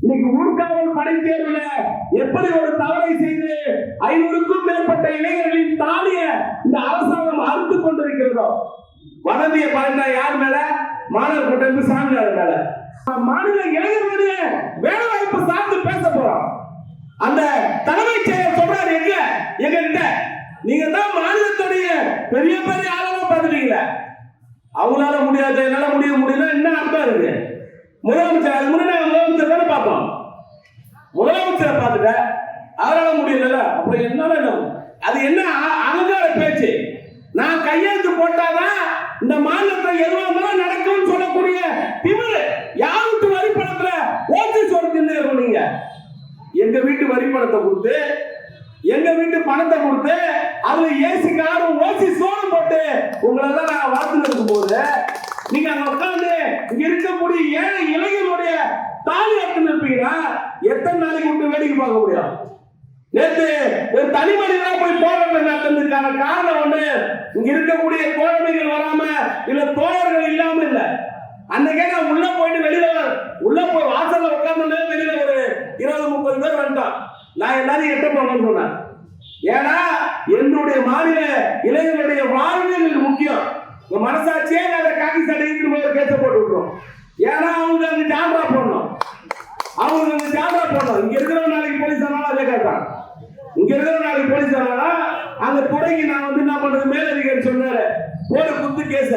இன்னைக்கு ஊர்காவல் படை தேர்வுல எப்படி ஒரு தவறை செய்து 500க்கும் மேற்பட்ட இளைஞர்களின் தாலிய இந்த அரசாங்கம் அறுத்து கொண்டிருக்கிறதோ, வதந்திய பாருங்க யார் மேல? மாணவர் கூட்டமைப்பு சாமியார் மேல. மாநில இளைஞர்களுடைய வேலை வாய்ப்பு சார்ந்து பேச போறோம். அந்த தலைமைச் செயலர் சொல்றாரு, எங்க கிட்ட நீங்க தான் மாநிலத்துடைய பெரிய பெரிய ஆளெல்லாம் பார்த்துட்டீங்களா, அவங்களால முடியாது என்னால முடியல என்ன அர்த்தம் இருக்கு? முதலமைச்சர் அது முன்னாடி முதலமைச்சர் தானே பார்ப்போம். முதலமைச்சரை பார்த்துட்ட அவரால முடியல, அப்புறம் என்னால அது என்ன அகங்கார பேச்சு? நான் கையெழுத்து போட்டாதான் இந்த மாநிலத்தை எதுவாக நடக்கும்னு சொல்லக்கூடிய திமிரு யார் வீட்டு வரி பணத்துல ஓட்டு சொல்லுங்க. நீங்க எங்க வீட்டு வரி பணத்தை கொடுத்து, எங்க வீட்டு பணத்தை கொடுத்து, அதுல ஏசி காரும் ஓசி சோறு போட்டு உங்களெல்லாம் நான் வாழ்த்து இருக்கும் போது நீங்க அங்க உட்காந்து இங்க இருக்கக்கூடிய ஏழை இளைஞர்களுடைய தாலி அறுத்து நிற்பீங்கன்னா எத்தனை நாளைக்கு விட்டு வேடிக்கை பார்க்க முடியும்? நேற்று ஒரு தனி மனிதனா போய் போராட்டம் நடத்துறதுக்கான காரணம் ஒண்ணு, இங்க இருக்கக்கூடிய தோழமைகள் வராம இல்ல தோழர்கள் இல்லாம இல்ல. அன்னைக்கே நான் உள்ள போயிட்டு வெளியில உள்ள போய் வாசல்ல உட்கார்ந்து வெளியில ஒரு 20-30 பேர் வந்துட்டான். நான் எல்லாரையும் எட்ட போகணும்னு சொன்னேன். ஏன்னா என்னுடைய மாநில இளைஞர்களுடைய வாழ்வு எனக்கு முக்கியம். உங்க மனசாட்சியே நான் காக்கி சட்டைக்கு போய் கேச போட்டு விட்டுரும். ஏன்னா அவங்க அங்க ஜால்ரா போடணும், அவங்க அங்க ஜால்ரா போடணும். இங்க இருக்கிற நாளைக்கு போலீஸ் ஆனாலும் அதே கேட்டான். இங்க இருக்கிற நாளைக்கு போலீஸ் ஆனாலும் அந்த துறைக்கு நான் வந்து என்ன பண்றது, மேலதிகாரி சொன்னாரு போட குத்து கேச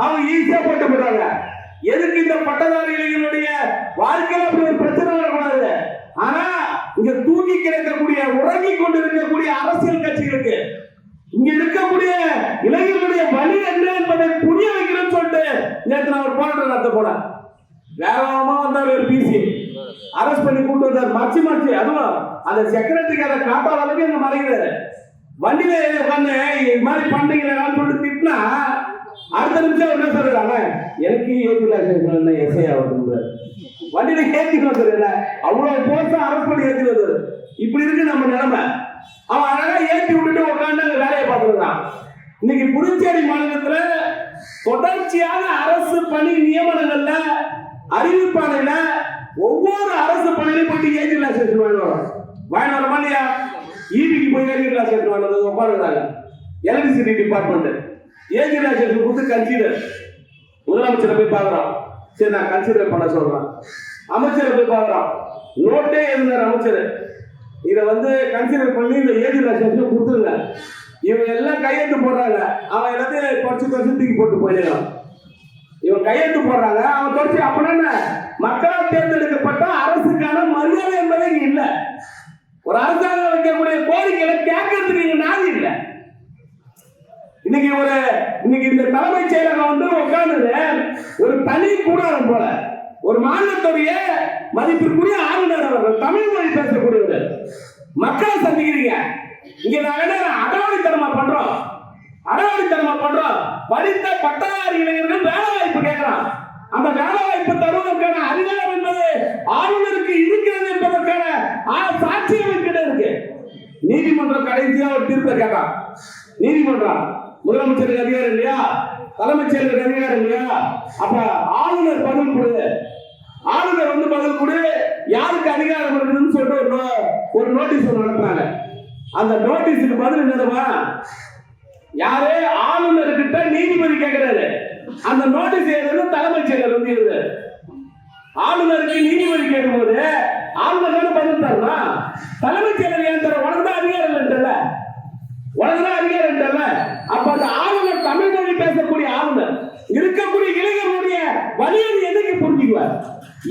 அவங்க ஈஸியா போட்டு போட்டாங்க. எதுக்கு இந்த பட்டதாரி இளைஞர்களுடைய வாழ்க்கையில அப்படி ஒரு பிரச்சனை வரக்கூடாது. ஆனா இங்க தூங்கி கிடக்கக்கூடிய உறங்கி கொண்டு இருக்கக்கூடிய அரசியல் கட்சிகளுக்கு இங்க இருக்கக்கூடிய இளைஞர்களுடைய வழி என்ன என்பதை புரிய வைக்கிறேன்னு சொல்லிட்டு நேற்று நான் ஒரு போராட்டம் நடத்த போனேன். வேகமா வந்தார் ஒரு பிசி அரெஸ்ட் பண்ணி கொண்டு வந்தார். மறைச்சு அதுவும் அந்த செக்ரட்டரிக்கு அதை காட்டாத அளவுக்கு எங்க மறைக்கிறாரு. வண்டியில உட்காந்து இது மாதிரி பண்றீங்களான்னு சொல்லிட்டு திட்டினா அடுத்த நிமிஷம் என்ன சொல்றாங்க, எனக்கு ஏற்றில எஸ்ஐ ஆகுது வண்டியில ஏற்றி வந்துருல அவ்வளவு போஸ்டா அரெஸ்ட் பண்ணி ஏற்றி வந்தாரு. இப்படி இருக்கு நம்ம நிலைமை. அவன் அழகா ஏற்றி விட்டுட்டு உட்காந்து அந்த வேலையை பார்த்துருக்கான். இன்னைக்கு புதுச்சேரி மாநிலத்துல தொடர்ச்சியான அரசு பணி நியமனங்கள்ல அறிவிப்பானையில ஒவ்வொரு அரசு பணியிலும் போயிட்டு ஏஜ் ரிலாக்சேஷன் வாங்கி வரமா இல்லையா? ஈபிக்கு போய் ஏஜ் ரிலாக்சேஷன் வாங்கினது உட்காந்துருக்காங்க. எலக்ட்ரிசிட்டி டிபார்ட்மெண்ட் ஏஜ் ரிலாக்சேஷன் கொடுத்து கன்சிடர் முதலமைச்சரை போய் பார்க்குறோம். சரி நான் கன்சிடர் பண்ண சொல்றேன். அமைச்சரை போய் பார்க்குறோம். நோட்டே இருந்தார் அமைச்சர், இதை வந்து கன்சிடர் பண்ணி இந்த ஏஜ் ரிலாக்சேஷன் கொடுத்துருங்க. இவங்க எல்லாம் கையெழுத்து போடுறாங்க. அவன் எல்லாத்தையும் குறைச்சு தூக்கி போட்டு போயிடலாம். இவன் கையெழுத்து போடுறாங்க, அவன் தொடர்ச்சி. அப்படின்னா மக்களால் தேர்ந்தெடுக்கப்பட்ட அரசுக்கான மரியாதை என்பதே இங்க இல்ல. ஒரு அரசாங்கம் வைக்கக்கூடிய கோரிக்கைகளை கேட்கறதுக்கு இங்க நாதி இல்லை. இன்னைக்கு இந்த தலைமைச் செயலகம் வந்து உட்கார்ந்து ஒரு தனி கூடாரம் போல ஒரு மாநிலத்துடைய மதிப்பிற்குரிய ஆளுநர் அவர்கள் தமிழ் மொழி பேசக்கூடியவர் மக்களை சந்திக்கிறீங்க. இங்க நாங்க அடாவடித்தனமா பண்றோம். படித்த பட்டதாரி இளைஞர்கள் வேலை வாய்ப்பு கேட்கிறான். அந்த வேலை வாய்ப்பு தருவதற்கான அதிகாரம் என்பது ஆளுநருக்கு இருக்கிறது என்பதற்கான சாட்சியம் கிட்ட இருக்கு. நீதிமன்றம் கடைசியா ஒரு தீர்ப்பை கேட்டான். நீதிமன்றம் முதலமைச்சருக்கு அதிகாரம் இல்லையா, தலைமைச் செயலருக்கு அதிகாரம் இல்லையா? அப்ப ஆளுநர் பதில் கொடு, ஆளுநர் வந்து பதில் கொடு, யாருக்கு அதிகாரம் இருக்குதுன்னு சொல்லிட்டு ஒரு நோட்டீஸ் ஒன்று அனுப்புறாங்க. அந்த நோட்டீஸுக்கு பதில் என்னதுமா, யாரு ஆளுநர்கிட்ட நீதிபதி கேட்கிறாரு. அந்த நோட்டீஸ் எழுதுறது தலைமைச் செயலர் வந்து எழுதுறாரு. ஆளுநருக்கு நீதிபதி கேட்கும்போது ஆளுநர் தானே பதில் தரணும். தலைமைச் செயலர் ஏன் தர? உனக்குதான் அதிகாரம் இல்லைல்ல, அப்ப அந்த ஆளுநர் தமிழ் மொழி பேசக்கூடிய ஆளுநர் இருக்கக்கூடிய இளைஞர்களுடைய வழியை எதுக்கு புரிஞ்சுக்குவார்?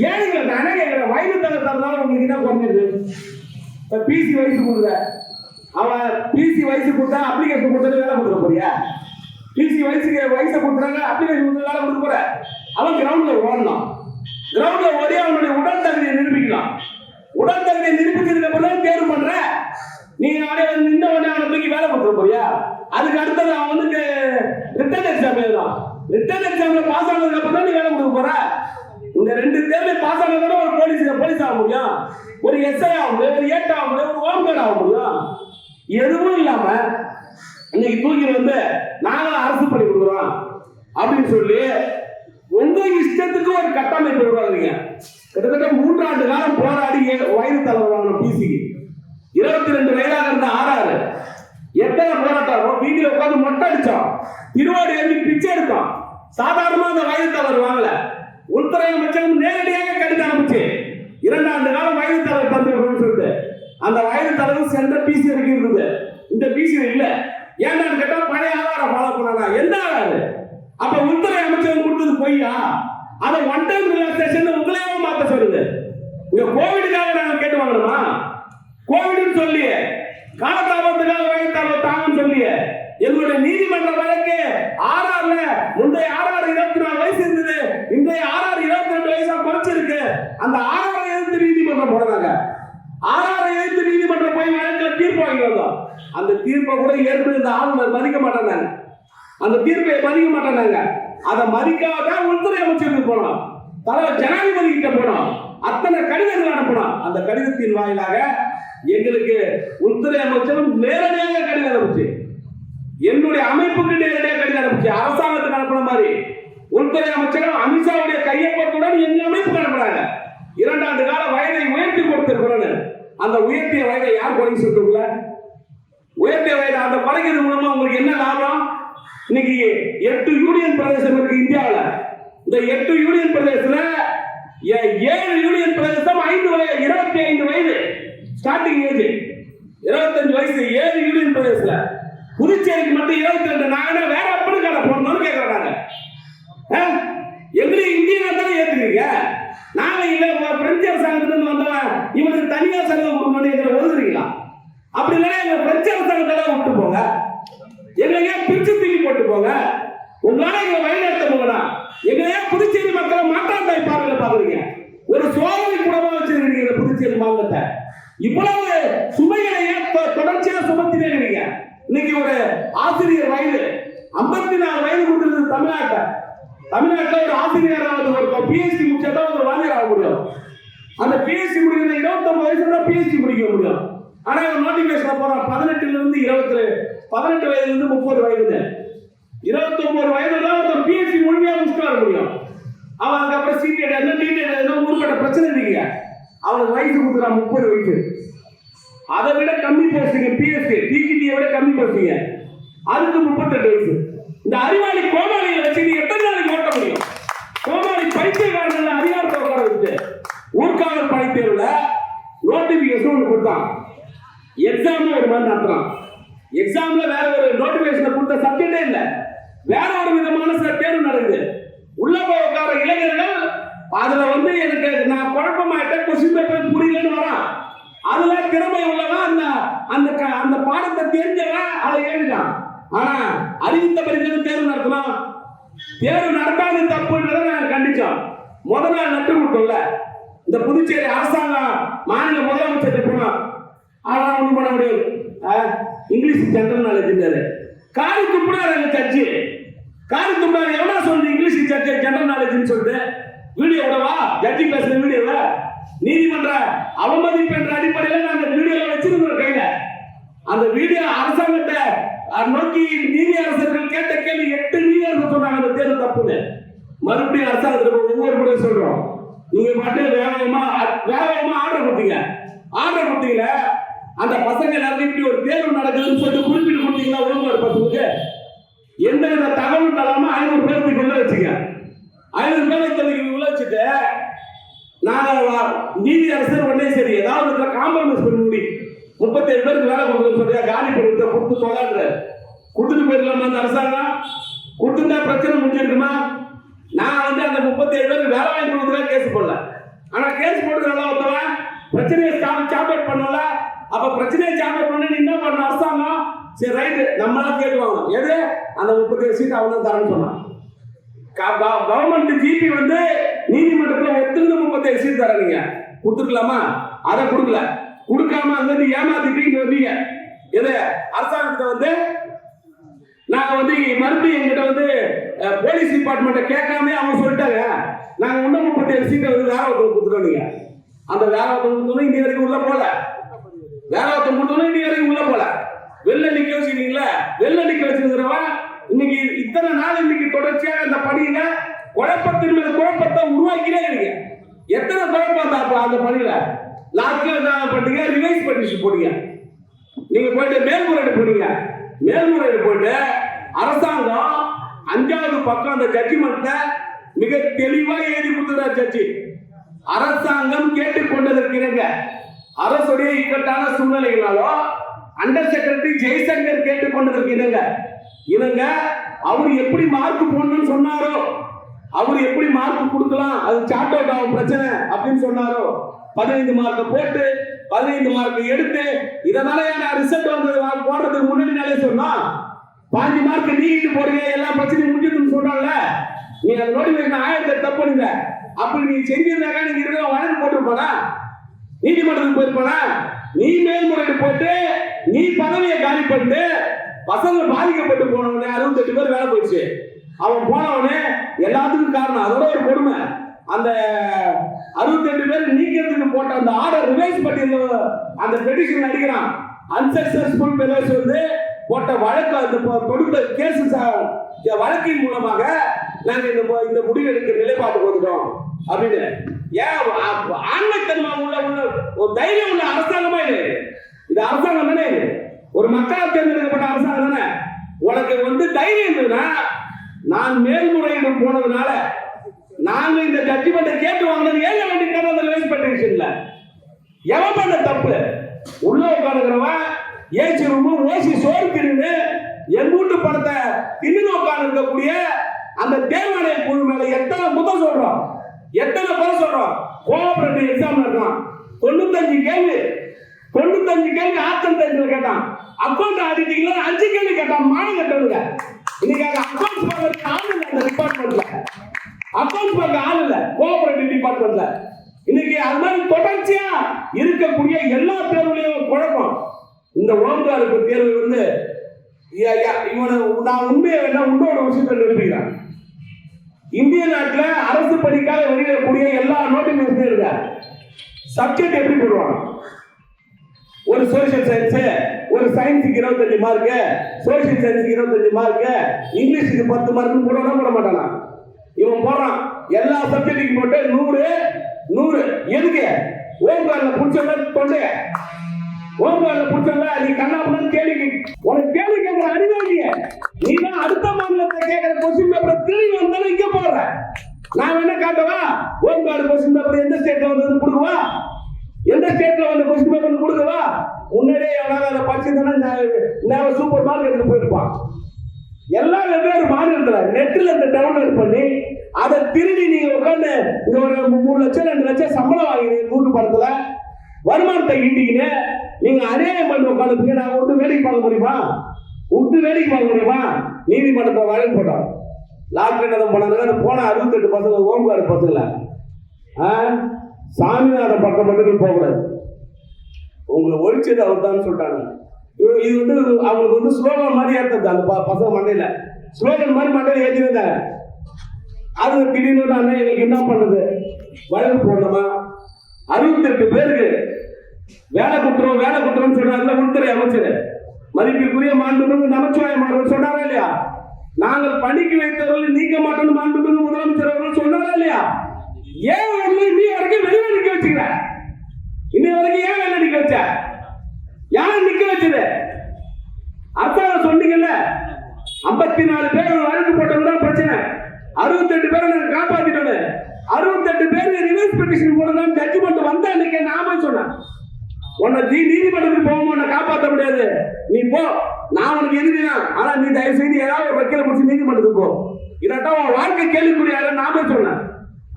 ஏழைகள் நானே கேட்கிறேன், வயது தலை தரனால உங்களுக்கு என்ன குறைஞ்சது? பிசி வயசு கொடுக்குற அவன் பிசி வயசு கொடுத்தா அப்ளிகேஷன் கொடுத்தது வேலை கொடுக்க போறியா? பிசி வயசை கொடுக்குறாங்க, அப்ளிகேஷன் கொடுத்து வேலை கொடுக்க போற. அவன் கிரவுண்ட்ல ஓடலாம், கிரவுண்ட்ல ஓடி அவனுடைய உடல் தகுதியை நிரூபிக்கலாம். உடல் தகுதியை நிரூபிச்சதுக்கு அப்புறம் தேர்வு பண்ற நீங்க நின்ற உடனே அவனை தூக்கி வேலை கொடுக்க போறியா? அதுக்கு அடுத்தது அவன் வந்து ரிட்டன் எக்ஸாம் எழுதுறான். ரிட்டன் எக்ஸாம்ல பாஸ் ஆனதுக்கு அப்புறம் தான் நீ வேலை கொடுக்க போற. இந்த 2 தேர்வு பாஸ் ஆனதுக்கு ஒரு போலீஸ் ஆக முடியும், ஒரு எஸ்ஐ ஆக முடியும், ஒரு ஏட் ஆக முடியும், ஒரு ஹோம்கார்டு ஆக முடியும். எதுவும் இல்லாம இன்னைக்கு தூக்கி வந்து நாங்களும் அரசு பணி கொடுக்குறோம் அப்படின்னு சொல்லி உங்க இஷ்டத்துக்கு ஒரு கட்டமைப்பு உருவாக்குறீங்க. கிட்டத்தட்ட 3 ஆண்டு காலம் போராடி வயது தலைவர் வாங்கின பிசிக்கு 22 வயதாக இருந்த ஆறாறு எத்தனை போராட்டம், வீதியில உட்காந்து மொட்டை அடிச்சோம், திருவாடி எழுதி பிச்சை எடுத்தோம். சாதாரணமா அந்த வயது தலைவர் வாங்கல, உள்துறை அமைச்சகம் நேரடியாக கடிதம் அனுப்பிச்சு 2 ஆண்டு காலம் வயது தலைவர் தந்துருக்கணும்னு சொல்லிட்டு அந்த வயது தலைவர் சென்ற பிசி வரைக்கும் இருந்தது. இந்த பிசி இல்ல, ஏன்னு கேட்டா பழைய ஆதாரம் ஃபாலோ பண்ணாங்க. எந்த ஆதாரு? அப்ப உள்துறை அமைச்சகம் கொடுத்தது பொய்யா? அதை ஒன் டைம் ரிலாக்சேஷன் உங்களையாவே மாத்த சொல்லுது. இங்க கோவிடுக்காக நாங்க கேட்டு வாங்கணுமா? கோவிட்னு சொல்லி காலதாபத்துக்காக வயது தாங்கன்னு சொல்லி எங்களுடைய நீதிமன்ற வழக்கு ஆர்ஆர்ல முந்தைய ஆர்ஆர் 24 வயசு இருந்தது, இன்றைய ஆர்ஆர் 22 வயசா குறைச்சிருக்கு. அந்த ஆர்ஆர் எதிர்த்து நீதிமன்றம் போடுறாங்க. ஆர்ஆர் எதிர்த்து நீதிமன்றம் போய் வழக்குல தீர்ப்பு வாங்கி வந்தோம். அந்த தீர்ப்பை கூட ஏற்பது இந்த ஆளுநர் மதிக்க மாட்டாங்க. அந்த தீர்ப்பை மதிக்க மாட்டாங்க. அதை மதிக்காத உள்துறை அமைச்சருக்கு போனோம், தலைவர் ஜனாதிபதி கிட்ட போனோம், அத்தனை கடிதங்கள் அனுப்பணும். அந்த கடிதத்தின் வாயிலாக எங்களுக்கு உள்துறை அமைச்சரும் நேரடியாக கடிதம் அனுப்பிச்சு, என்னுடைய அமைப்புக்கு நேரடியாக கடிதம் அனுப்பிச்சு, அரசாங்கத்துக்கு அனுப்பின மாதிரி உள்துறை அமைச்சரும் அமித்ஷாவுடைய கையொப்பத்துடன் எங்க அமைப்புக்கு அனுப்புறாங்க. 2 ஆண்டு கால வயதை உயர்த்தி கொடுத்திருக்கிறோம். அந்த உயர்த்திய வயதை யார் குறைக்க சொல்றீங்கள? உயர்த்திய வயதை அந்த குறைக்கிறது மூலமா உங்களுக்கு என்ன லாபம்? இன்னைக்கு 8 யூனியன் பிரதேசம் இருக்கு இந்தியாவில். இந்த 8 யூனியன் பிரதேசத்துல 7 யூனியன் பிரதேசம் 25 வயது ஸ்டார்டிங் ஏஜ், 25 வயசு 7 யூனியன் பிரதேசத்துல. புதுச்சேரிக்கு மட்டும் 22. நாங்க வேற அப்படி கடை போடணும்னு கேட்கறாங்க. எங்களுக்கு இந்திய தானே ஏத்துக்கிறீங்க. நாங்க இல்ல பிரெஞ்சு அரசாங்கத்துல வந்தவன் இவனுக்கு தனியா செலவு கொடுக்கணும் எங்களை ஒதுக்குறீங்களா? அப்படி இல்லைன்னா எங்க பிரெஞ்சு அரசாங்கத்தை விட்டு போங்க, எங்களையே பிரிச்சு தூக்கி போட்டு போங்க. உங்களால எங்களை வழிநடத்த போகனா எங்களையே புதுச்சேரி மக்களை மாற்றாந்தாய் பார்வையில பாக்குறீங்க. ஒரு சோதனை கூடமா வச்சிருக்கீங்க புதுச்சேரி மாநிலத்தை. இவ்வளவு சுமைகளையே தொடர்ச்சியா சுமத்தினே இருக்கீங்க. இன்னைக்கு ஒரு ஆசிரியர் வயது 54 வயது கொடுத்தது தமிழ்நாட்டில் ஒரு ஆசிரியராவது ஒரு பிஎஸ்சி முடிச்சாதான் ஒரு வாத்தியார் ஆக முடியும். அந்த பிஎஸ்சி முடிக்கிற 29 வயசுல தான் பிஎஸ்சி முடிக்க முடியும். ஆனா நோட்டிபிகேஷன் போறான் 18 வயதுல இருந்து 30 வயது, 29 வயதுல ஒரு பிஎஸ்சி முழுமையா முடிச்சுட்டு வர முடியும். அவன் அதுக்கப்புறம் சீனியர் என்ன டீனேஜ் என்ன ஊர்பட்ட பிரச்சனை இல்லைங்க. அவனுக்கு வயசு கொடுக்குறான் 30 வயசு. அதை விட கம்மி போஸ்டிங்க பிஎஸ்சி டிஜிடியை விட கம்மி போஸ்டிங்க, அதுக்கு 38 வயசு. இந்த அறிவாளி கோமாளியை வச்சு நீ எத்தனை நாளைக்கு ஓட்ட முடியும்? கோமாளி பைத்தியக்காரர்கள் அதிகாரத்தை உட்கார வச்சு ஊர்காவல் படை தேர்வுல நோட்டிபிகேஷன் ஒன்று கொடுத்தான். எக்ஸாம் ஒரு மாதிரி நடத்துறான். எக்ஸாம்ல வேற ஒரு நோட்டிபிகேஷன் கொடுத்த சப்ஜெக்டே இல்ல, வேற ஒரு விதமான தேர்வு நடக்குது. உள்ள போய் உட்கார இளைஞர்கள் அதுல எனக்கு நான் குழப்பமாயிட்டேன், கொஸ்டின் பேப்பர் புரியலன்னு வரான். அதுல திறமை உள்ளவன் அந்த அந்த பாடத்தை தெரிஞ்சவன் அதை எழுதிட்டான். ஆனா அறிவித்த பரிசு தேர்வு நடத்தணும், தேர்வு நடத்தாது தப்புன்றதை நாங்கள் கண்டிச்சோம். முதல் நாள் நட்டு விட்டோம்ல, இந்த புதுச்சேரி அரசாங்கம் மாநில முதலமைச்சர் போனோம். அதெல்லாம் ஒன்றும் பண்ண முடியாது, இங்கிலீஷ் ஜெனரல் நாலேஜ் இருந்தாரு. காரி துப்புனார் எங்க சர்ச்சு, காரி துப்புனார். எவனா சொல்றது இங்கிலீஷ் சர்ச்சு ஜெனரல் நாலேஜ்னு சொல்லிட்டு வீடியோ விடவா? ஜட்ஜி பேசுற வீடியோவா? நீதிமன்ற அவமதிப்பு என்ற அடிப்படையில் நாங்கள் வீடியோல வச்சிருக்கிறோம் கையில. அந்த வீடியோ அரசாங்கத்தை நோக்கி நீதி அரசர்கள் கேட்ட கேள்வி 8 நீதி அரசர் சொன்னாங்க அந்த தேர்வு தப்புன்னு. மறுபடியும் அரசாங்கத்தில் ஒவ்வொரு முறையும் சொல்றோம், நீங்க மட்டும் வேகமா ஆர்டர் கொடுத்தீங்க. அந்த பசங்க எல்லாரும் இப்படி ஒரு தேர்வு நடக்குதுன்னு சொல்லிட்டு குறிப்பிட்டு கொடுத்தீங்களா? ஒழுங்கு பசங்களுக்கு எந்த வித தகவலும் தராம 500 பேருக்கு உள்ள வச்சுக்க. 500 பேருக்கு உள்ள வச்சுட்டு நாங்க நீதி அரசர் உடனே சரி ஏதாவது காம்ப்ரமைஸ் பண்ணி முடி 37 பேருக்கு வேலை கொடுக்கணும்னு சொல்லியா காலி பண்ணி கொடுத்து சொல்லான்ற கொடுத்துட்டு போயிடலாமா? அந்த அரசாங்கம் கொடுத்துட்டா பிரச்சனை முடிஞ்சிருக்குமா? நான் அந்த 37 பேருக்கு வேலை வாங்கி கொடுக்குறதா கேஸ் போடல. ஆனா கேஸ் போடுறதுனால ஒருத்தவன் பிரச்சனையை சாம்பேட் பண்ணல. அப்ப பிரச்சனையை சாம்பேட் பண்ண நீ என்ன பண்ண? அரசாங்கம் சரி ரைட்டு நம்மளா கேட்டுவாங்க. எது அந்த 37 சீட் அவன் தரேன்னு சொன்னான். கவர்மெண்ட் ஜிபி நீதிமன்றத்தில் ஒத்துந்து 37 சீட் தரீங்க கொடுத்துக்கலாமா? அதை கொடுக்கல. கொடுக்காம அங்க ஏமாத்திட்டு வந்தீங்க. எது அரசாங்கத்தை நாங்க மறுபடியும் எங்கிட்ட போலீஸ் டிபார்ட்மெண்ட்டை கேட்காம அவங்க சொல்லிட்டாங்க நாங்க இன்னும் 37 சீட்டை வேற ஒருத்தவங்க கொடுத்துட்டோம். நீங்க அந்த வேற ஒருத்தவங்க கொடுத்தோம் இன்னி வரைக்கும் உள்ள போல. வேற ஒருத்தவங்க கொடுத்தோம் இன்னி வரைக்கும் உள்ள போல. வெளில நிக்க வச்சுக்கிறீங்களா? வெளில நிக்க வச்சிருக்கிறவன் இன்னைக்கு இத்தனை நாள் இன்னைக்கு தொடர்ச்சியாக அந்த பணியில குழப்பத்தின் மேல குழப்பத்தை உருவாக்கிட்டே இருக்கீங்க. எத்தனை குழப்பம் அந்த பணியில லாஸ்ட்ல பண்ணீங்க, ரிவைஸ் பெட்டிஷன் போட்டீங்க, நீங்க போயிட்டு மேல்முறையீடு போனீங்க. மேல்முறையீடு போயிட்டு அரசாங்கம் 5வது பக்கம் அந்த ஜட்ஜ்மெண்ட்ல மிக தெளிவா எழுதி கொடுத்துறாரு ஜட்ஜி. அரசாங்கம் கேட்டுக்கொண்டதற்கிறங்க அரசுடைய இக்கட்டான சூழ்நிலைகளாலோ அண்டர் செக்ரட்டரி ஜெய்சங்கர் கேட்டுக்கொண்டதற்கிறங்க இவங்க அவர் எப்படி மார்க் போடணும்னு சொன்னாரோ, அவர் எப்படி மார்க் கொடுக்கலாம், அது சார்ட் அவுட் ஆகும் பிரச்சனை அப்படின்னு சொன்னாரோ 15 மார்க் போட்டு 15 மார்க் எடுத்து இதனால நான் ரிசல்ட் வந்தது போடுறதுக்கு முன்னாடி நாளே சொன்னா 5 மார்க் நீக்கிட்டு போறீங்க, எல்லா பிரச்சனையும் முடிஞ்சதுன்னு சொல்றாங்கல்ல. நீ அதை நோட்டிபிகேஷன் 1000 தப்பு பண்ணுங்க. அப்படி நீ செஞ்சிருந்தாக்கா நீங்க இருக்கிற வழக்கு போட்டுருப்பானா, நீதிமன்றத்துக்கு போயிருப்பானா? நீ மேல்முறையீடு போட்டு நீ பதவியை காலி பண்ணிட்டு பசங்க பாதிக்கப்பட்டு போனவனே 68 பேர் வேலை போயிடுச்சு. அவன் போனவனே எல்லாத்துக்கும் காரணம். அதோட ஒரு கொடுமை, அந்த 68 பேர் நீக்கிறதுக்கு போட்ட அந்த ஆர்டர் ரிவைஸ் பண்ணி அந்த பெட்டிஷன் அடிக்கிறான். அன்சக்சஸ்ஃபுல் ஃபெலோஸ் வந்து போட்ட வழக்கு, அந்த கொடுத்த கேஸ் வழக்கின் மூலமாக நாங்கள் இந்த முடிவு எடுக்கிற நிலைப்பாட்டுக்கு வந்துட்டோம் அப்படின்னு. ஏன் ஆண்மைத்தன்மை உள்ள ஒரு தைரியம் உள்ள அரசாங்கமா இது அரசாங்கம் தானே, ஒரு மக்களால் தேர்ந்தெடுக்கப்பட்ட அரசாங்கம் தானே. உனக்கு வந்து தைரியம் இருந்ததுன்னா, நான் மேல்முறையீடு போனதுனால நாங்க இந்த ஜட்ஜ்மெண்ட்டை கேட்டு வாங்கினது ஏன் வேண்டிய அந்த ரிவைஸ் பெட்டிஷன்ல எவன் பண்ண தப்பு? உள்ள உட்காந்துக்கிறவன் ஏசி ரூமு ஓசி சோறு தின்னு என் வீட்டு படத்தை தின்னு உட்காந்து இருக்கக்கூடிய அந்த தேர்வாணைய குழு மேல எத்தனை முதல் சொல்றோம், எத்தனை பேர் சொல்றோம். கோஆபரேட்டிவ் எக்ஸாம் இருக்கான், 95 கேள்வி ஆப்ஷன் டைட்டில் கேட்டான். அக்கௌண்ட் ஆடிட்டிங்ல 5 கேள்வி கேட்டான். மானம் கட்டணுங்க. இன்னைக்கு அக்கௌண்ட்ஸ் பார்க்கறதுக்கு ஆள் இல்லை அந்த டிபார்ட்மெண்ட்ல. அக்கௌண்ட்ஸ் பார்க்க ஆள் இல்லை கோஆபரேட்டிவ் டிபார்ட்மெண்ட்ல. இன்னைக்கு அது மாதிரி தொடர்ச்சியா இருக்கக்கூடிய எல்லா தேர்வுலையும் குழப்பம். இந்த ஓம்காருக்கு தேர்வு வந்து இவனை நான் உண்மையை வேணா உன்னோட விஷயத்தை நிரூபிக்கிறேன். இந்திய நாட்டில் அரசு பணிக்காக வெளியிடக்கூடிய எல்லா நோட்டிபிகேஷனும் இருக்க சப்ஜெக்ட் எப்படி போடுவாங்க? ஒரு சோசியல் சயின்ஸ், ஒரு சயின்ஸுக்கு 25 மார்க்கு, சோசியல் சயின்ஸுக்கு 25 மார்க்கு, இங்கிலீஷுக்கு 10 மார்க்கு போட மாட்டானா? இவன் போடுறான் எல்லா சப்ஜெக்டுக்கும் போட்டு 100 எதுக்கு? ஓம்காரில் பிடிச்சவங்க தொண்டை ஓம்காரில் பிடிச்சவங்க நீ கண்ணாப்புன்னு கேள்வி உனக்கு கேள்வி கேட்கிற அறிவாளிய நீ தான் அடுத்த மாநிலத்தை கேட்கிற கொஸ்டின் பேப்பர் திரும்பி வந்தாலும் இங்க போடுற. நான் வேணா காட்டவா? ஓம்காடு கொஸ்டின் பேப்பர் எந்த ஸ்டேட்ல வந்து கொடுக்குவா? எந்த ஸ்டேட்ல வந்து கொஸ்டின் பேப்பர் கொடுக்குவா? முன்னாடியே எவனால அதை படிச்சிருந்தானா சூப்பர் மார்க் எடுத்து போயிருப்பான். எல்லாம் வெவ்வேறு மாநிலத்துல நெட்ல இந்த டவுன்லோட் பண்ணி அதை திருடி நீங்க உட்காந்து இங்க ஒரு 3 லட்சம் 2 லட்சம் சம்பளம் வாங்கினீங்க கூட்டு படத்துல வருமானத்தை ஈட்டிக்கின்னு நீங்க அநியாயம் பண்ணி உட்காந்து நான் விட்டு வேலைக்கு பார்க்க முடியுமா? நீதிமன்றத்தை வழக்கு போட்டோம். லாக்டவுன் போனாங்க போன 68 பசங்க ஓம்காடு பசங்கள சாமிநாதன் பக்கம் மட்டும் போகக்கூடாது, உங்களை ஒழிச்சது அவர் தான் சொல்லிட்டாங்க. இது வந்து அவங்களுக்கு வந்து ஸ்லோகன் மாதிரி ஏற்றது அந்த பசங்க மண்டையில ஸ்லோகன் மாதிரி மண்டையில ஏற்றிருந்தாங்க. அது திடீர்னு அண்ணன் எங்களுக்கு என்ன பண்ணுது வழக்கு போடணுமா? 68 பேருக்கு வேலை குத்துறோம் சொன்னார்ல உள்துறை அமைச்சர் மதிப்பிற்குரிய மாண்புமிகு நமச்சிவாயம் அவர்கள் சொன்னாரா இல்லையா? நாங்கள் பணிக்கு வைத்தவர்கள் நீக்க மாட்டோம் மாண்புமிகு முதலமைச்சர் அவர்கள் சொன்னாரா இல்லையா? ஏன் இன்னி வரைக்கும் வெளியே நிக்க வச்சுக்கிற? இன்னி வரைக்கும் ஏன் வேலை நிக்க வச்ச? யார் நிக்க வச்சது? அரசாங்கம் சொன்னீங்கல்ல 54 பேர் வழக்கு போட்டது தான் பிரச்சனை. 68 பேரை நாங்க காப்பாத்திட்டோம். 68 பேருக்கு ரிவைஸ் பெட்டிஷன் போடலாம் ஜட்ஜ்மெண்ட் வந்தா இன்னைக்கு நாம சொன்னேன் உன்னை நீதிமன்றத்துக்கு போகாம உன்னை காப்பாற்ற முடியாது, நீ போ, நான் உனக்கு எதிரிதான். ஆனா நீ தயவு செய்து ஏதாவது ஒரு வக்கீல முடிச்சு நீதிமன்றத்துக்கு போ, இல்லாட்டா உன் வாழ்க்கை கேள்விக்குரிய நாம சொன்னேன்.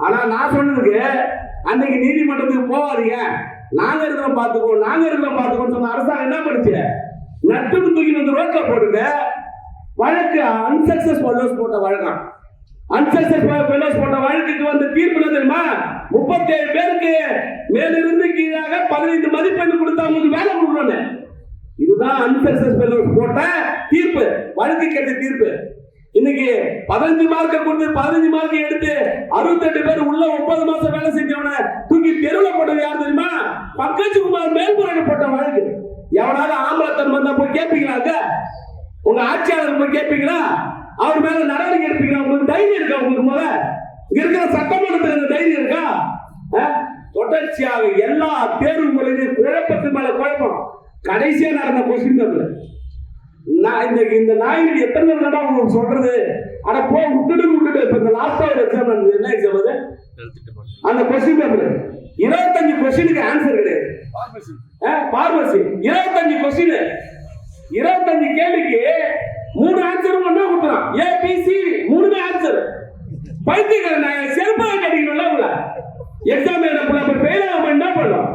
ஆனா நான் சொன்னதுக்கு அன்னைக்கு நீதிமன்றத்துக்கு போவாதீங்க, நாங்க இருக்கிறோம் பார்த்துக்கோன்னு சொன்ன அரசாங்கம் என்ன பண்ணுச்சு? நட்டுன்னு தூக்கி வந்து ரோட்ல போட்டுட்டு வழக்கு அன்சக்சஸ்ஃபுல் போட்ட வழக்கம். அன்சக்சஸ்ஃபுல் போட்ட வழக்குக்கு வந்து தீர்ப்பு என்ன தெரியுமா? 37 பேருக்கு மேலிருந்து கீழாக 15 மதிப்பெண் கொடுத்தா அவங்களுக்கு வேலை கொடுக்கணும். இதுதான் அன்சக்சஸ்ஃபுல் போட்ட தீர்ப்பு, வழக்கு கேட்ட தீர்ப்பு. இன்னைக்கு 15 மார்க்கை கொடுத்து 15 மார்க்கை எடுத்து 68 பேர் உள்ள 9 மாசம் வேலை செஞ்சவன தூக்கி தெருவில் போட்டது யார் தெரியுமா? பங்கஜ்குமார் மேல்முறையீடு போட்ட வழக்கு. எவனாவது ஆம்பளத்தன் வந்தா போய் கேட்பீங்களாங்க? உங்க ஆட்சியாளர் போய் கேட்பீங்களா? அவர் மேல நடவடிக்கை எடுப்பீங்களா? உங்களுக்கு தைரியம் இருக்கா? உங்களுக்கு முதல்ல இங்க இருக்கிற சட்டமன்றத்துக்கு தைரியம் இருக்கா? தொடர்ச்சியாக எல்லா தேர்வு முறையிலும் குழப்பத்து மேல குழப்பம். கடைசியா நடந்த கொஸ்டின் பேப்பர் இந்த நாய்கள் எத்தனை தடவை உங்களுக்கு சொல்றது, ஆனா போ விட்டுட்டு இப்ப இந்த லாஸ்டா ஒரு எக்ஸாம் என்ன எக்ஸாம் அது, அந்த கொஸ்டின் பேப்பர் 25 கொஸ்டினுக்கு ஆன்சர் கிடையாது. பார்மசி 25 கொஸ்டின், 25 கேள்விக்கு 3 ஆன்சரும் ஒண்ணா கொடுத்துறான். ABC 3 answer. பைத்தியக்காரன் நான் செருப்பாக கிடைக்கணும்ல உள்ள எக்ஸாம் எழுத ஃபெயில் ஆகாம என்ன பண்ணலாம்?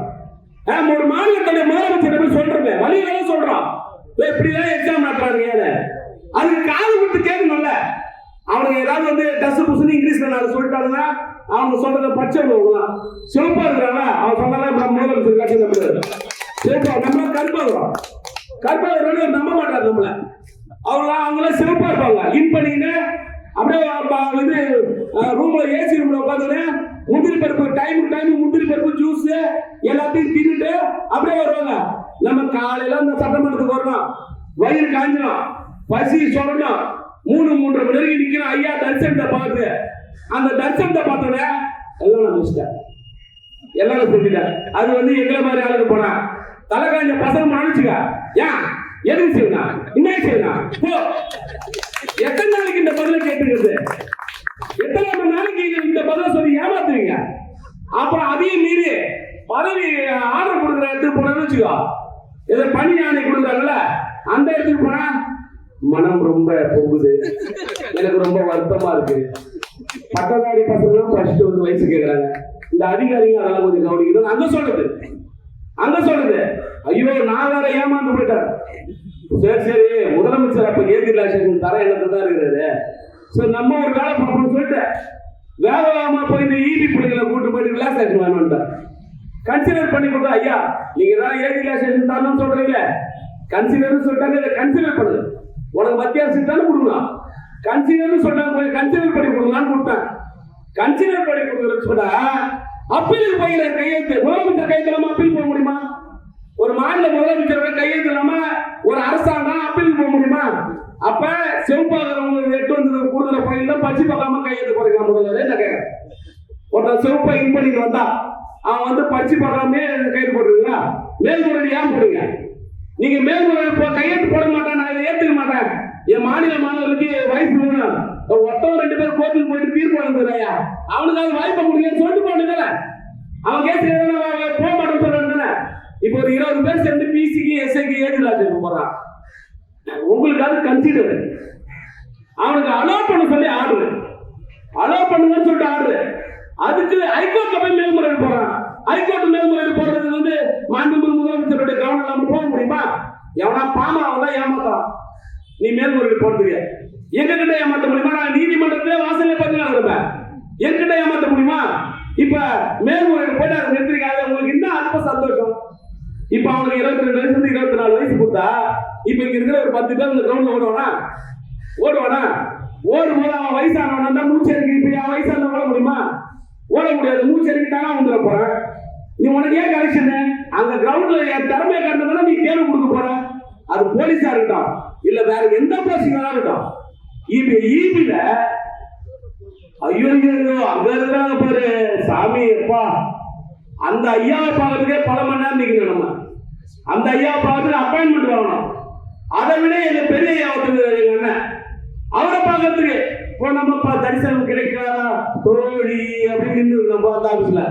ஒரு மாநிலத்துடைய முதலமைச்சர் சொல்றேன் வழியில சொல்றான் இப்படிதான் எக்ஸாம் நடத்துறாங்க. அதுக்கு காது கொடுத்து கேட்கணும்ல. அவனுக்கு ஏதாவது வந்து டஸ்ட் புஸ்ன்னு இங்கிலீஷ்ல நான் சொல்லிட்டாங்கன்னா அவங்க சொல்றத பச்சை சிவப்பா இருக்கிறாங்க. அவன் சொன்னாலும் முதலமைச்சர் கட்சி நம்புறாரு. சிவப்பா நம்ம கற்பாடுறோம் நம்ப மாட்டாரு நம்மள. அவங்களாம் சிவப்பா இருப்பாங்க. இன் பண்ணிக்கிட்டு அப்படியே இது ரூம்ல ஏசி ரூம்ல உட்காந்து முந்திரி பருப்பு டைம் முந்திரி பருப்பு ஜூஸ் எல்லாத்தையும் தின்னுட்டு அப்படியே வருவாங்க. நம்ம காலையில அந்த சட்டமன்றத்துக்கு வரணும், வயிறு காஞ்சிடும், பசி சொல்லணும், 3:30 மணி வரைக்கும் நிக்கிறோம். ஐயா தரிசனத்தை பார்த்து அந்த தரிசனத்தை பார்த்தோன்னே எல்லாம் நான் முடிச்சிட்டேன், எல்லாரும் சொல்லிட்டேன். அது வந்து எங்களை மாதிரி ஆளுக்கு போனா தலை காஞ்ச பசங்க நினைச்சுக்க. ஏன் எதுக்கு செய்யணும், இன்னும் செய்யணும் போ. எத்தனை நாளைக்கு இந்த பதில கேட்டுக்கிறது, எத்தனை நாளைக்கு இந்த பதில சொல்லி ஏமாத்துவீங்க. அப்புறம் அதையும் மீறி பதவி ஆர்டர் கொடுக்குற இடத்துக்கு போனோம்னு வச்சுக்கோ, ஏதோ பணி ஆணை கொடுக்குறாங்கல்ல அந்த இடத்துக்கு போனா மனம் ரொம்ப போகுது, எனக்கு ரொம்ப வருத்தமா இருக்கு. பட்டதாரி பசங்க ஃபர்ஸ்ட் வந்து வயசு கேட்கறாங்க, இந்த அதிகாரிங்க அதெல்லாம் கொஞ்சம் கவனிக்கணும். அங்க சொல்றது ஐயோ நான் வேற ஏமாந்து போயிட்டேன். சரி முதலமைச்சர் அப்ப ஏத்தி ரிலாக்ஸேஷன் தர எண்ணத்தை தான் இருக்கிறது. சரி நம்ம ஒரு வேலை பார்ப்போம்னு சொல்லிட்டு வேகமா போய் இந்த ஈபி பிள்ளைகளை கூட்டு போயிட்டு ரிலாக்ஸேஷன் வேணும்ட்டார். கன்சிடர் பண்ணி கொடுத்தா ஐயா நீங்க தான் ஏத்தி ரிலாக்ஸேஷன் தரணும்னு சொல்றீங்களே, கன்சிடர் சொல்லிட்டாங்க, இதை கன்சிடர் பண்ணுது. உனக்கு மத்திய அரசு தானே கொடுக்கலாம், கன்சிடர் சொல்றாங்க, போய் கன்சிடர் பண்ணி கொடுக்கலான்னு கொடுத்தேன். கன்சிடர் பண்ணி கொடுக்குறேன்னு சொன்னா அப்பீலுக்கு போகிற கையெழுத்து முதலமைச்சர் கையெழுத்து இல்லாம அப்பீல் போக முடியுமா? ஒரு மாநில முதலமைச்சரோட கையெழுத்து இல்லாம ஒரு அரசாங்கம் அப்பீலுக்கு போக முடியுமா? அப்ப சிவப்பாகிறவங்க 8 வந்து கொடுக்குற பையில பச்சி பார்க்காம கையெழுத்து போறீங்க. முதல்ல என்ன கேட்க, ஒருத்தர் சிவப்பா இன் பண்ணிட்டு வந்தா அவன் வந்து பச்சி பார்க்காம கையெழுத்து போடுறீங்களா? மேல்முறையீடு ஏன் போடுங்க? நீங்க மேல்முறையீடு கையெழுத்து போட மாட்டேன், நான் இதை ஏத்துக்க மாட்டேன். என் மாநில மாணவர்களுக்கு வயசு வேணும், ஒருத்தவங்க 2 பேர் கோர்ட்டுக்கு போயிட்டு தீர்ப்பு வழங்குறாயா, அவனுக்கு வாய்ப்பை முடியும்னு சொல்லிட்டு போனதுல அவன் கேஸ் போக மாட்டேன்னு சொல்றாங்க. இப்போ ஒரு 20 பேர் சேர்ந்து பிசிக்கு எஸ்ஐக்கு ஏஜ் போறான். உங்களுக்கு அது கன்சிடர், அவனுக்கு அலோ பண்ண சொல்லி ஆர்டர், அலோ பண்ணுங்கன்னு சொல்லிட்டு ஆர்டர். அதுக்கு ஹைகோர்ட்ல போய் மேல்முறையீடு போறான். ஹைகோர்ட் மேல்முறையீடு போடுறது வந்து மாண்புமிகு முதலமைச்சருடைய கவனம் இல்லாம போக முடியுமா? எவனா பாமா அவன் தான் ஏமாத்தான். நீ மேல்முறையீடு போறதுக்கு எங்க கிட்ட ஏமாத்த முடியுமா? நான் நீதிமன்றத்திலே வாசல்ல பார்த்து இருப்பேன், என்கிட்ட ஏமாத்த முடியுமா? இப்ப மேல்முறையீடு போயிட்டு அதை நிறுத்திருக்காங்க. உங்களுக்கு இன்னும் அற்ப சந்தோஷம். இப்ப அவனுக்கு 22 வயசுல 24 வயசு கொடுத்தா இப்ப இங்க இருக்கிற ஒரு 10 பேர் இந்த கிரவுண்ட்ல ஓடுவானா? ஓடும் போது அவன் வயசானவனா தான் மூச்சரிக்கை. இப்ப அவன் வயசான ஓட முடியுமா? ஓட முடியாது. மூச்சரிக்கை தானே வந்துட போறேன். நீ உனக்கு ஏன் கரெக்ஷன்? அங்க கிரவுண்ட்ல என் திறமையை கண்டதான நீ தேர்வு கொடுக்க போற. அது போலீஸா இருக்கட்டும் இல்ல வேற எந்த போஸ்டிங் இருக்கட்டும். ஈபில ஐயோ அங்க இருக்கிறாங்க பாரு சாமி அப்பா, அந்த ஐயாவை பார்க்கறதுக்கே பல மணி நேரம் நிக்கணும். நம்ம அந்த ஐயாவை பார்க்கறதுக்கு அப்பாயின்மெண்ட் வாங்கணும். அதை விட எங்க பெரிய ஐயாவுக்கு எங்க அண்ணன் அவரை பார்க்கறதுக்கு இப்போ நம்ம தரிசனம் கிடைக்காதா தோழி அப்படின்னு நம்ம அந்த ஆபீஸ்ல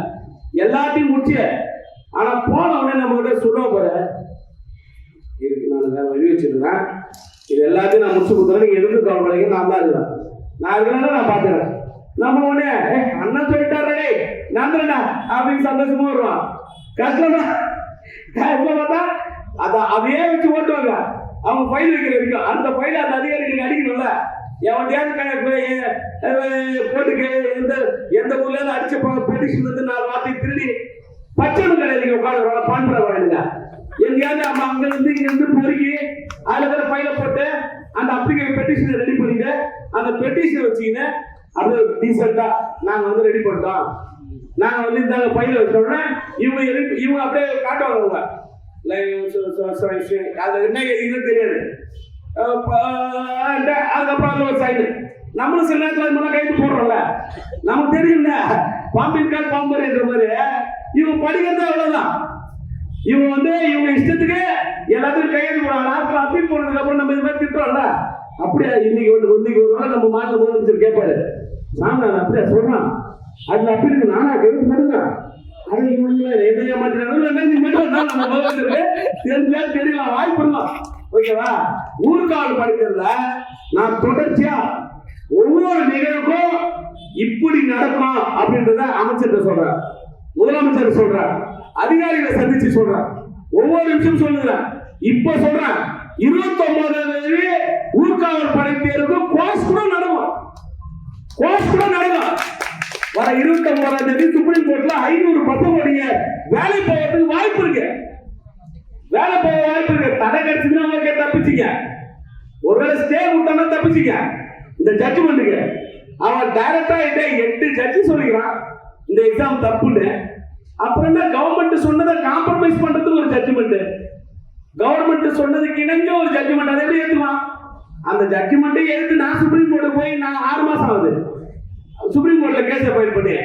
எல்லாத்தையும் முடிச்சு. ஆனா போன உடனே நம்ம கிட்ட சொல்ல போற இருக்கு, நான் வேற வழி வச்சிருக்கேன், இது எல்லாத்தையும் நான் முடிச்சு கொடுத்துறேன், நீங்க எதுக்கு கவலைப்படாதீங்க, நான் தான் இருக்கிறேன், நான் இருக்கிறேன்னா நான் பாத்துக்கிறேன். நம்ம உடனே அண்ணன் சொல்லிட்டாரே நான் தானே அப்படின்னு சந்தோஷமா வருவான். கஷ்டமா பார்த்தா அதையே வச்சு ஓட்டுவாங்க. அவங்க ஃபைல் வைக்கிற வரைக்கும் அந்த ஃபைல அந்த அதிகாரிகளுக்கு அடிக்கணும்ல. போட்டுக்கு எந்த ஊர்ல இருந்து அடிச்ச பெட்டிஷன் வந்து 4 வார்த்தை திருடி பச்சை கிடையாது உட்காந்து பான்புற வாங்க. எங்கேயாவது நம்ம அங்க இருந்து இங்க இருந்து பொறுக்கி அதுல இருக்கிற ஃபைல போட்டு அந்த அப்ளிகேஷன் பெட்டிஷனை ரெடி பண்ணிட்டு அந்த பெட்டிஷனை வச்சுக்கின்னு அப்படியே டீசெண்டா நாங்க வந்து ரெடி பண்ணிட்டோம், நாங்க வந்து இந்த ஃபைல வச்சோம்னா இவங்க அப்படியே காட்டுவாங்க. அது என்ன எழுதின்னு தெரியாது. அதுக்கப்புறம் அந்த ஒரு சைடு நம்மளும் சில நேரத்தில் கைது போடுறோம்ல, நமக்கு தெரியும்ல பாம்பின் கால் பாம்பர் என்ற மாதிரி இவங்க படிக்கிறது அவ்வளவுதான். இவங்க இஷ்டத்துக்கு எல்லாத்துக்கும் கையெழுத்து போடுறாங்க. லாஸ்ட்ல அப்பீல் போனதுக்கு அப்புறம் நம்ம இது மாதிரி திட்டுறோம்ல, அப்படியே இன்னைக்கு ஒரு நாள் நம்ம மாநில முதலமைச்சர் கேட்பாரு, நான் அப்படியே சொல்றான் அதுல அப்பீலுக்கு நானா கையெழுத்து போடுங்க, அது இவங்க எதையா மாத்திரம் தெரியலாம் வாய்ப்பு இருக்கலாம். ஓகேவா? ஊர்காவல் படிக்கிறதுல நான் தொடர்ச்சியா ஒவ்வொரு நிகழ்வுக்கும் இப்படி நடக்கும் அப்படின்றத அமைச்சர் சொல்றார், முதலமைச்சர் சொல்றார், அதிகாரிகளை சந்திச்சு சொல்றார், ஒவ்வொரு நிமிஷம் சொல்லுறேன். இப்ப சொல்றேன் 29 ஊர்காவல் படை தேர்வு கோர்ஸ் கூட நடக்கும். வர 29 சுப்ரீம் கோர்ட்ல 500 பசங்களுடைய வேலை போகிறதுக்கு வாய்ப்பு இருக்கு. தடை கிடைச்சுன்னா உங்களுக்கு தப்பிச்சிக்க, ஒருவேளை ஸ்டே விட்டானா தப்பிச்சிக்க. இந்த ஜட்ஜ்மெண்ட்டுக்கு அவன் டைரக்டா 8 ஜட்ஜி சொல்லிக்கிறான் இந்த எக்ஸாம் தப்புன்னு. அப்புறம் தான் கவர்மெண்ட் சொன்னதை காம்ப்ரமைஸ் பண்றதுக்கு ஒரு ஜட்ஜ்மெண்ட், கவர்மெண்ட் சொன்னதுக்கு இணங்க ஒரு ஜட்ஜ்மெண்ட். அதை எப்படி ஏற்றுவான்? அந்த ஜட்ஜ்மெண்ட்டை எடுத்து நான் சுப்ரீம் கோர்ட்டு போய் நான் 6 மாசம் ஆகுது சுப்ரீம் கோர்ட்ல கேஸை ஃபைல் பண்ணி.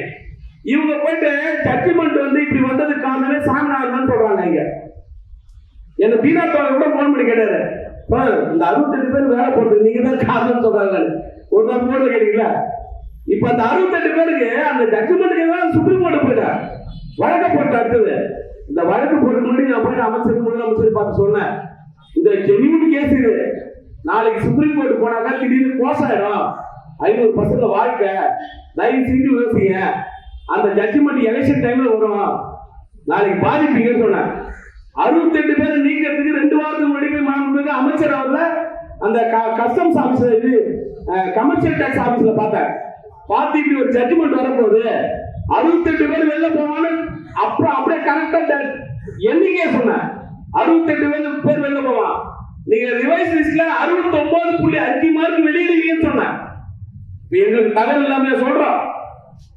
இவங்க போயிட்டு ஜட்ஜ்மெண்ட் இப்படி வந்ததுக்கு காரணமே சாமிநாதன் தான் சொல்றாங்க. இங்க என்ன தீனாத்தோட கூட போன் பண்ணி கேட்டாரு, இந்த 68 பேர் வேலை போடுறது நீங்க தான் காரணம் சொல்றாங்க. ஒரு நாள் போர்டு கேட்டீங்களா? இப்ப அந்த 68 பேருக்கு அந்த ஜட்ஜ்மெண்ட்டுக்கு தான் சுப்ரீம் கோர்ட் போயிட்டா வழக்கு போட்டு அடுத்தது. இந்த வழக்கு போட்டு முன்னாடி நான் போயிட்டு அமைச்சர் முதலமைச்சர் பார்த்து சொன்னேன், இந்த ஜெனியூன் கேஸ் இது, நாளைக்கு சுப்ரீம் கோர்ட் போனாக்கா திடீர்னு கோஸ் ஆயிடும், 500 பசங்க வாழ்க்கை, தயவு செஞ்சு யோசிங்க, அந்த ஜட்ஜ்மெண்ட் எலெக்ஷன் டைம்ல வரும், நாளைக்கு பாதிப்பீங்கன்னு சொன்னேன். 68 பேர் நீக்கிறதுக்கு 2 வாரத்துக்கு முன்னாடி போய் மாண்புமிகு அமைச்சர் அவர்ல அந்த கஸ்டம்ஸ் ஆபீஸ்ல இது கமர்ஷியல் டாக்ஸ் ஆபீஸ்ல பார்த்தேன். பார்த்து இப்படி ஒரு ஜட்ஜ்மெண்ட் வரப்போகுது, 68 பேர் வெளில போவான்னு அப்புறம் அப்படியே கரெக்டா எண்ணிக்கையே சொன்னேன். 68 பேர் வெளில போவான். நீங்க ரிவைஸ் லிஸ்ட்ல 69.5 மார்க் வெளியிடுவீங்கன்னு சொன்னேன். எங்களுக்கு தகவல் இல்லாம சொல்றோம்.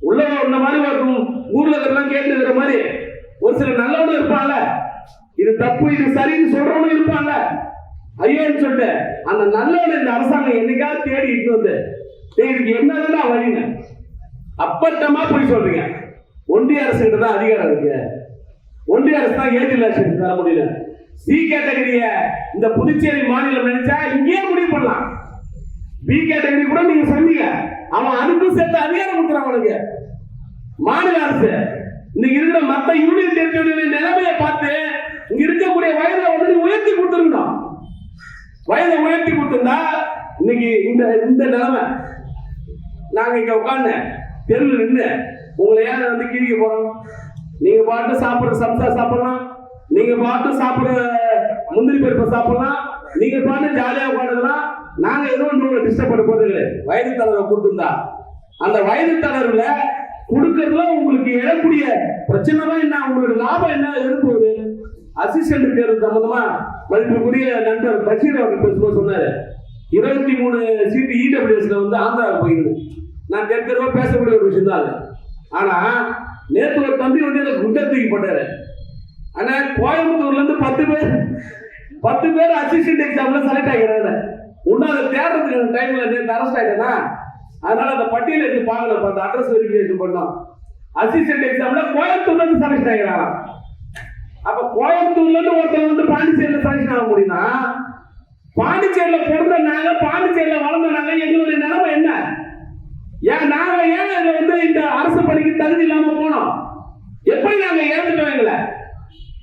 உள்ள இந்த மாதிரி இருக்கும் ஊர்ல இதெல்லாம் கேட்டு இருக்கிற மாதிரி ஒரு சில நல்லவனும் இருப்பான்ல, இது தப்பு இது சரின்னு சொல்றவனும் இருப்பான்ல, ஐயோன்னு சொல்லிட்டு அந்த நல்லவன் இந்த அரசாங்கம் என்னைக்காவது தேடி இட்டு வந்து இதுக்கு என்னதான் வழிங்க அப்பட்டமா போய் சொல்றீங்க. ஒன்றிய அரசு தான் அதிகாரம் இருக்கு, ஒன்றிய அரசு தான் ஏஜ் ரிலாக்ஸேஷன் தர முடியல. சி கேட்டகரிய இந்த புதுச்சேரி மாநிலம் நினைச்சா இங்கேயே முடிவு பண்ணலாம். பி கேட்டகரி கூட நீங்க சொன்னீங்க, அவன் அதுக்கும் சேர்த்து அதிகாரம் கொடுக்குறான் அவனுக்கு. மாநில அரசு இன்னைக்கு இருக்கிற மற்ற யூனியன் டெரிட்டரி நிலைமையை பார்த்து இங்க இருக்கக்கூடிய வயதை வந்து உயர்த்தி கொடுத்துருக்கணும். வயதை உயர்த்தி கொடுத்திருந்தா இன்னைக்கு இந்த நிலைமை. நாங்க இங்க உட்காந்து தெருவில் நின்று உங்களை ஏன் வந்து கிழிக்க போறோம்? நீங்க பாட்டு சாப்பிடுற சம்சா சாப்பிடலாம், நீங்க பாட்டு சாப்பிடுற முந்திரி பருப்பை சாப்பிடலாம், நீங்க பாட்டு ஜாலியா உட்காந்துக்கலாம். நாங்க எதுவும் உங்களை டிஸ்டர்ப் பண்ண போறது இல்லை. வயது தளர்வை கொடுத்திருந்தா அந்த வயது தளர்வுல கொடுக்கறதுல உங்களுக்கு எழக்கூடிய பிரச்சனை தான் என்ன, உங்களோட லாபம் என்ன இருப்போகுது? அசிஸ்டன்ட் தேர்வு சம்பந்தமா மதிப்புக்குரிய நண்பர் பஷீர் அவர்கள் பேசும்போது சொன்னாரு, 23 சீட்டு இடபிள்யூஎஸ்ல வந்து ஆந்திராவுக்கு போயிருக்கு. நான் தெருவா பேசக்கூடிய ஒரு விஷயம் தான். ஆனா நேற்று ஒரு தம்பி வந்து எனக்கு குண்டத்துக்கு போட்டாரு. ஆனா கோயம்புத்தூர்ல இருந்து 10 பேர் அசிஸ்டன்ட் எக்ஸாம்ல செலக்ட் ஆகிறாங்க. இன்னும் அதை தேடுறதுக்கு டைம்ல நேற்று அரெஸ்ட் ஆயிட்டேன்னா, அதனால அந்த பட்டியலை எடுத்து பார்க்கல, அந்த அட்ரஸ் வெரிஃபிகேஷன் பண்ணோம். அசிஸ்டன்ட் எக்ஸாம்ல கோயம்புத்தூர்ல இருந்து செலக்ட் ஆகிறாங்க. அப்ப கோயம்புத்தூர்ல இருந்து ஒருத்தர் வந்து பாண்டிச்சேரியில செலக்ட் ஆக முடியும்னா, பாண்டிச்சேரியில பிறந்த நாங்க, பாண்டிச்சேரியில வளர்ந்த நாங்க, எங்களுடைய நிலைமை என்ன? ஏன் நாங்க ஏன் வந்து இந்த அரசு பணிக்கு தகுதி இல்லாம போனோம்? எப்படி நாங்க இழந்துட்டோம் எங்களை?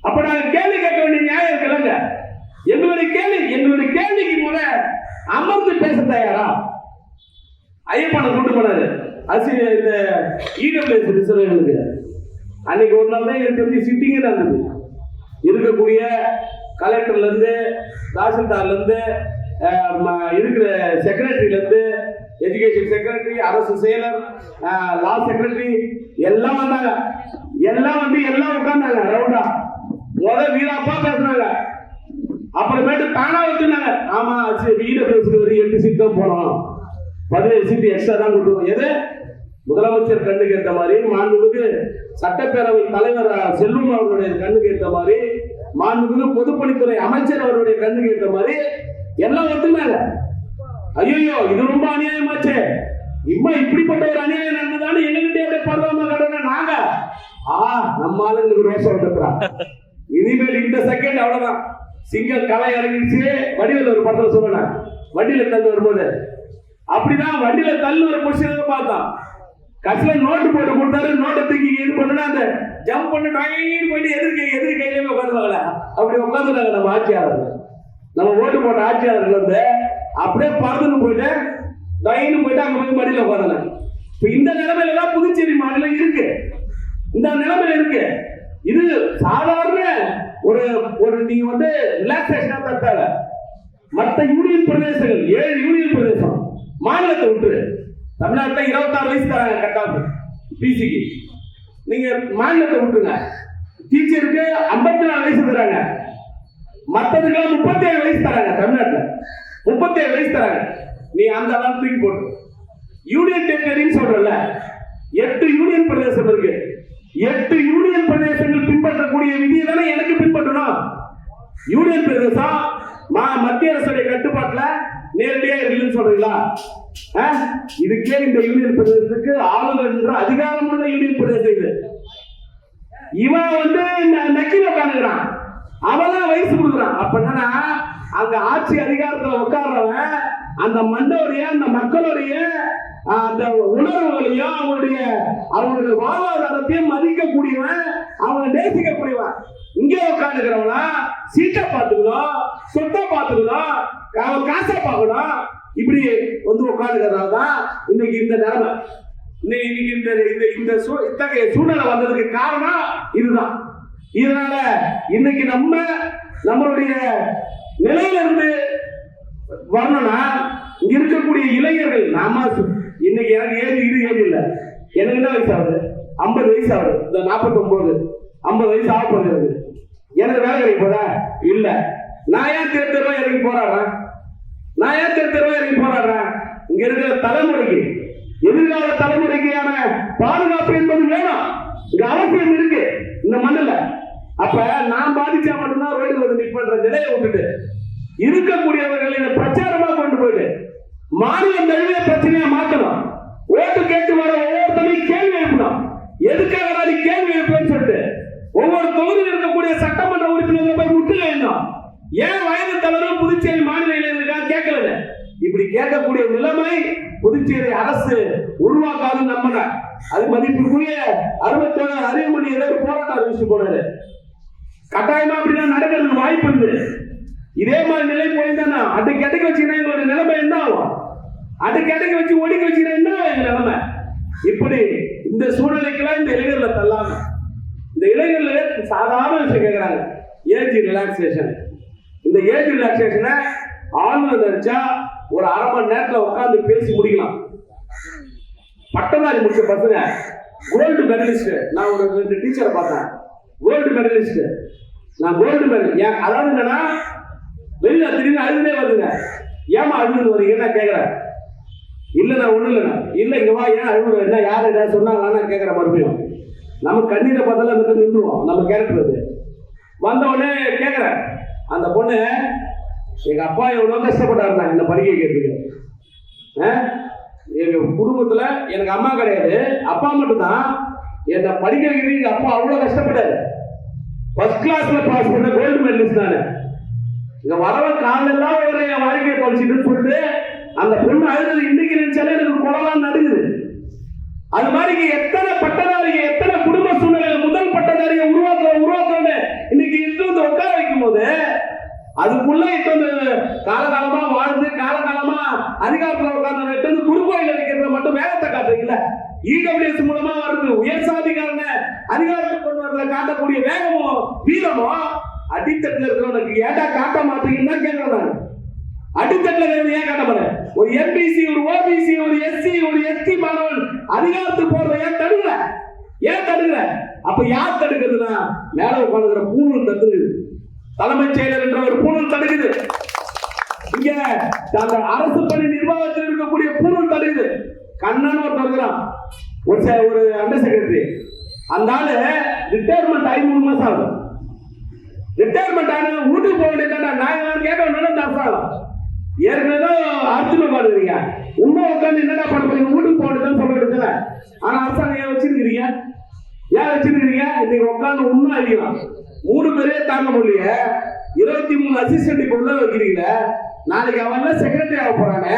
அப்ப நாங்க கேள்வி கேட்க வேண்டிய நியாயம் இருக்குல்லங்க. எங்களுடைய கேள்விக்கு முத அமர்ந்து பேச தயாரா? ஐயப்பனை கூட்டு போனாரு இந்த இடபிள்யூஎஸ் ரிசர்வேஷனுக்கு. அன்னைக்கு ஒரு நாள் தான் எனக்கு தெரிஞ்சு சிட்டிங்கே நடந்தது. இருக்கக்கூடிய கலெக்டர்ல இருந்து, தாசில்தார்ல இருந்து, இருக்கிற செக்ரட்டரியில இருந்து, எஜுகேஷன் செக்ரட்டரி, அரசு செயலர், லா செக்ரட்டரி எல்லாம் வந்தாங்க. எல்லாம் வந்து எல்லாம் உட்கார்ந்தாங்க ரவுண்டா. வீராப்பா பேசினாங்க. அப்புறமேட்டு தானா வச்சுனாங்க, ஆமா இடபிள்யூஎஸ்க்கு ஒரு 8 சீட் தான் போனோம், 17 சீட்டு எக்ஸ்ட்ரா தான் கொடுத்துருவோம். எது முதலமைச்சர் கண்ணுக்கு ஏற்ற மாதிரி, மாண்புமிகு சட்டப்பேரவை தலைவர் செல்வம் அவர்களுடைய கண்ணுக்கு ஏற்ற மாதிரி, மாண்புமிகு பொதுப்பணித்துறை அமைச்சர் அவருடைய கண்ணுக்கு ஏற்ற மாதிரி எல்லாம் ஒத்துனாங்க. ஐயோ இது ரொம்ப அநியாயமாச்சு, இம்மா இப்படிப்பட்ட ஒரு அநியாயம் நடந்ததான்னு எங்ககிட்ட அப்படியே பரவாம கடனை நாங்க நம்ம ஆளுங்களுக்கு ரோசம் வந்துடுறா. இனிமேல் இந்த செகண்ட் அவ்வளவுதான், சிங்கம் களை இறங்கிடுச்சு. வடிவில் ஒரு படத்துல சொன்னேன், வண்டியில தந்து வரும்போது அப்படிதான் வண்டியில தள்ளு ஒரு பொசிஷன் பார்த்தோம். கட்சியில நோட்டு போட்டு கொடுத்தாரு, நோட்டை தூக்கி இது பண்ணா அந்த ஜம்ப் பண்ணி போயிட்டு எதிர் கையிலேயே உட்காந்துருவாங்கள, அப்படி உட்காந்துருக்காங்க நம்ம ஆட்சியாளர்கள். நம்ம ஓட்டு போட்ட ஆட்சியாளர்கள் வந்து அப்படியே பறந்துன்னு போயிட்டு டைன்னு போயிட்டு அங்க போய் மடியில உட்காந்துங்க. இப்ப இந்த நிலைமையில தான் புதுச்சேரி மாநிலம் இருக்கு, இந்த நிலைமையில இருக்கு. இது சாதாரண ஒரு ஒரு நீங்க வந்து ரிலாக்ஸேஷனா தட்டால மற்ற யூனியன் பிரதேசங்கள் 7 யூனியன் பிரதேசம் மாநிலத்தை விட்டு தமிழ்நாட்டில் 26 வயசு தராங்க கட்டாப்பு பிசிக்கு, நீங்க மாநிலத்தை விட்டுருங்க. டீச்சருக்கு 54 வயசு தராங்க, மற்றதுக்கெல்லாம் 37 வயசு தராங்க. தமிழ்நாட்டில் 37 வயசு தராங்க. நீ அந்த அளவு தூக்கி போட்டு யூனியன் டெரிட்டரின்னு சொல்றல, 8 யூனியன் பிரதேசம் இருக்கு. 8 யூனியன் பிரதேசங்கள் பின்பற்றக்கூடிய விதியை தானே எனக்கு பின்பற்றணும். யூனியன் பிரதேசம் மத்திய அரசுடைய கட்டுப்பாட்டுல நேரடியா இருக்குன்னு சொல்றீங்களா? இதுக்கே இந்த யூனியன் பிரதேசத்துக்கு ஆளுநர் என்ற அதிகாரம் உள்ள யூனியன் பிரதேசம் இது. இவன் வந்து நக்கில உட்காந்துக்கிறான், அவன் வயசு கொடுக்குறான். அப்ப என்னன்னா அங்க ஆட்சி அதிகாரத்துல உட்கார்றவன் அந்த மண்டோடைய அந்த மக்களுடைய அந்த உணர்வுகளையும் அவங்களுடைய வாழ்வாதாரத்தையும் மதிக்கக்கூடியவன், அவங்க நேசிக்கக்கூடியவன். இங்கே உட்காந்துக்கிறவனா சீட்டை பார்த்துக்கணும், சொத்தை பார்த்துக்கணும், அவன் காசை பார்க்கணும், இப்படி வந்து உட்காந்துக்கிறதால தான் இன்னைக்கு இந்த நிலைமை. இன்னைக்கு இந்த இத்தகைய சூழ்நிலை வந்ததுக்கு காரணம் இதுதான். இதனால இன்னைக்கு நம்மளுடைய நிலையில இருந்து வரணும்னா இங்க இருக்கக்கூடிய இளைஞர்கள், நாம இன்னைக்கு எனக்கு ஏஜ் இல்லை, எனக்கு என்ன வயசு ஆகுது? 50 வயசு ஆகுது. இந்த 49 50 வயசு ஆக போகுது. எனக்கு வேலை கிடைக்க போதா? இல்ல. நான் ஏன் தெருவா இறங்கி போராடுறேன்? இங்க இருக்கிற தலைமுறைக்கு, எதிர்கால தலைமுறைக்கான பாதுகாப்பு என்பது வேணும். இங்க அவசியம் இருக்கு இந்த மண்ணில். அப்ப நான் பாதிச்சா மட்டும்தான் ரோடு வந்து நிற்பன்ற நிலையை விட்டுட்டு இருக்கக்கூடியவர்கள் இதை பிரச்சாரமா கொண்டு போயிட்டு மாநிலம் தழுவிய பிரச்சனையா மாற்றணும். ஓட்டு கேட்டு வர ஒவ்வொருத்தரையும் கேள்வி எழுப்பணும். எதுக்காக நீ கேள்வி எழுப்புன்னு சொல்லிட்டு ஒவ்வொரு தொகுதியில் இருக்கக்கூடிய சட்டமன்ற உறுப்பினர்களை போய் முற்றுகை எழுந்தோம். ஏன் வயது தலைவரும் புதுச்சேரி மாநில இளைஞர்களுக்காக கேட்கல? இப்படி கேட்கக்கூடிய நிலைமை புதுச்சேரி அரசு உருவாக்காது நம்பின. அது மதிப்புக்குரிய 67 அறிவுமணி ஏதோ போராட்டம் அறிவிச்சு போனாரு. கட்டாயமா அப்படின்னா நடக்கிறதுக்கு வாய்ப்பு இருக்கு. இதே மாதிரி நிலை போயிருந்தா அன்றைக்கு அடைக்க வச்சுன்னா எங்களுடைய நிலைமை என்ன ஆகும்? அன்றைக்கு அடைக்க வச்சு ஒடுக்க வச்சுன்னா என்ன எங்க நிலைமை? இப்படி இந்த சூழ்நிலைக்கெல்லாம் இந்த இளைஞர்களை தள்ளாம, இந்த இளைஞர்கள் சாதாரண விஷயம் கேட்கிறாங்க, ஏஜ் ரிலாக்ஸேஷன். இந்த ஏஜ் ரிலாக்ஸேஷனை ஆளுநர் நினைச்சா ஒரு அரை மணி நேரத்தில் உட்காந்து பேசி முடிக்கலாம். பட்டதாரி முடிச்ச பசங்க கோல்டு மெடலிஸ்ட், நான் ஒரு 2 டீச்சரை பார்த்தேன், கோல்டு மெடலிஸ்ட். நான் கோல்டு மெடல் அதாவது என்னன்னா வெளியில திடீர்னு அழுதுனே வருதுங்க. ஏமா அழுது வரீங்கன்னு கேட்கிறேன். இல்ல நான் ஒண்ணு இல்லைண்ணா, இல்ல இங்க வா, ஏன் அழுகுற, என்ன யார் ஏதாவது சொன்னாங்களான்னு கேட்கிற. மறுபடியும் நம்ம கண்ணீரை பார்த்தாலும் அந்த நின்றுவோம், நம்ம கேரக்டர். வந்த உடனே கேட்கிறேன், அந்த பொண்ணு எங்க அப்பா எவ்வளவு கஷ்டப்பட்டாருந்தாங்க இந்த படிக்க கேட்டுக்கு. எங்க குடும்பத்துல எனக்கு அம்மா கிடையாது, அப்பா மட்டும்தான். என்னை படிக்க வைக்கிறது எங்க அப்பா அவ்வளவு கஷ்டப்பட்டாரு. ஃபர்ஸ்ட் கிளாஸ்ல பாஸ் பண்ண கோல்டு மெடலிஸ்ட் நானு. இங்க வரவன் காலெல்லாம் ஒரு என் வாழ்க்கையை தொலைச்சிட்டு சொல்லிட்டு அந்த பொண்ணு அழுது இன்னைக்கு நினைச்சாலே எனக்கு குளம் நடுங்குது. அது மாதிரி எத்தனை பட்டதாரிங்க, எத்தனை குடும்ப சூழ்நிலை முதல் பட்டதாரிங்க உருவாக்குறோன்னு இன்னைக்கு இட்டு வந்து உட்கார வைக்கும் போது அதுக்குள்ள இட்டு வந்து காலகாலமா வாழ்ந்து காலகாலமா அதிகாரத்துல உட்கார்ந்து குறுக்கோயில் வைக்கிறத மட்டும் வேகத்தை காட்டுறீங்கல்ல. இடபிள்யூஎஸ் மூலமா வருது உயர் சாதிக்காரன அதிகாரத்தை கொண்டு வரத காட்டக்கூடிய வேகமும் வீரமும் அடித்தட்டுல இருக்கிறவனுக்கு ஏடா காட்ட மாட்டீங்கன்னா கேட்கறாங்க. அடித்தட்டுல இருக்கிறது ஏன் காட்ட மாட்டேன்? ஒரு எம்பிசி, ஒரு ஓபிசி, ஒரு எஸ்சி, ஒரு எஸ்டி மாணவன் அதிகாரத்துக்கு போறத ஏன் தடுக்கல? அப்ப யார் தடுக்கிறதுனா மேல உட்காந்துக்கிற பூணூல் தடுக்குது. தலைமைச் செயலர் என்ற ஒரு பூணூல் தடுக்குது. இங்க அந்த அரசு பணி நிர்வாகத்தில் இருக்கக்கூடிய பூணூல் தடுக்குது. கண்ணன் ஒரு தடுக்கிறான், ஒரு அண்டர் செக்ரட்டரி. அந்த ஆளு ரிட்டையர்மெண்ட் 5 மாசம் ஆகும். ரிட்டையர்மெண்ட் ஆன வீட்டுக்கு போக வேண்டியதா? நான் கேட்க அரசாங்கம் ஏற்கனவே அர்த்தம் பாடுறீங்க. இன்னும் உட்காந்து என்னடா பண்ண போறீங்க, வீட்டுக்கு போனதுன்னு சொல்லிட்டு. ஆனா அரசாங்கம் ஏன் வச்சிருக்கிறீங்க, ஏன் வச்சிருக்கிறீங்க? இன்னைக்கு உட்காந்து உண்மை அழிக்கலாம் 3 பேரே தாங்க முடியல. 23 அசிஸ்டன்ட் இப்ப உள்ள வைக்கிறீங்க. நாளைக்கு அவன் செக்ரட்டரி ஆக போறானே,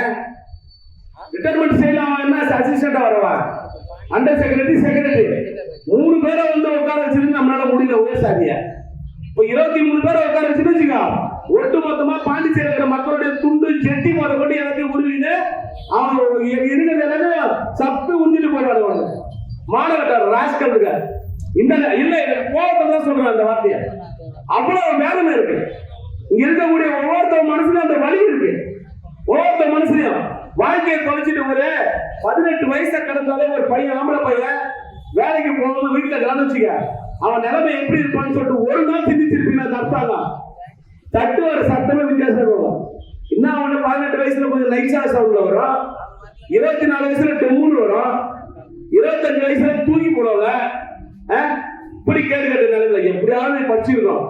ரிட்டையர்மெண்ட் செய்யல, அவன் என்ன அசிஸ்டண்டா வரவா, அண்டர் செக்ரட்டரி, செக்ரட்டரி 3 பேரை உட்கார வச்சிருந்து நம்மளால முடியல ஒரே சாதிய. இப்ப 23 பேரை உட்கார வச்சுட்டு வச்சுக்கோ, ஒட்டு மொத்தமா பாண்டிச்சேரி இருக்கிற மக்களுடைய துண்டு செட்டி முத கொண்டு எல்லாத்தையும் உருவின்னு அவன் இருக்கிறது எல்லாமே சப்பு உந்திட்டு போயிடுவாங்க. மாணவர்கள் ராஸ்கல் இருக்க இந்த இல்ல கோபத்தை தான் சொல்றேன் அந்த வார்த்தையை. அவ்வளவு வேதனை இருக்கு. இங்க இருக்கக்கூடிய ஒவ்வொருத்தர் மனசுலயும் அந்த வலி இருக்கு. ஒவ்வொருத்தர் மனசுலயும் வாழ்க்கையை தொலைச்சிட்டு ஒரு 18 வயசை கடந்தாலே ஒரு பையன், ஆம்பளை பையன் வேலைக்கு போகணும், வீட்டுல கவனிச்சுக்க, அவன் நிலைமை எப்படி இருப்பான்னு சொல்லிட்டு ஒரு நாள் சிந்திச்சிருப்பீங்க. தப்பாங்க தட்டு ஒரு சத்தமே வித்தியாசம் வரும். இன்னும் அவனு 18 வயசுல கொஞ்சம் லைட்ஸா சவுண்ட்ல வரும், 24 வயசுல டெம்முன்னு வரும், 25 வயசுல தூக்கி போடுவாங்க. இப்படி கேடு கட்ட நிலையில எப்படியாவது படிச்சிருக்கோம்,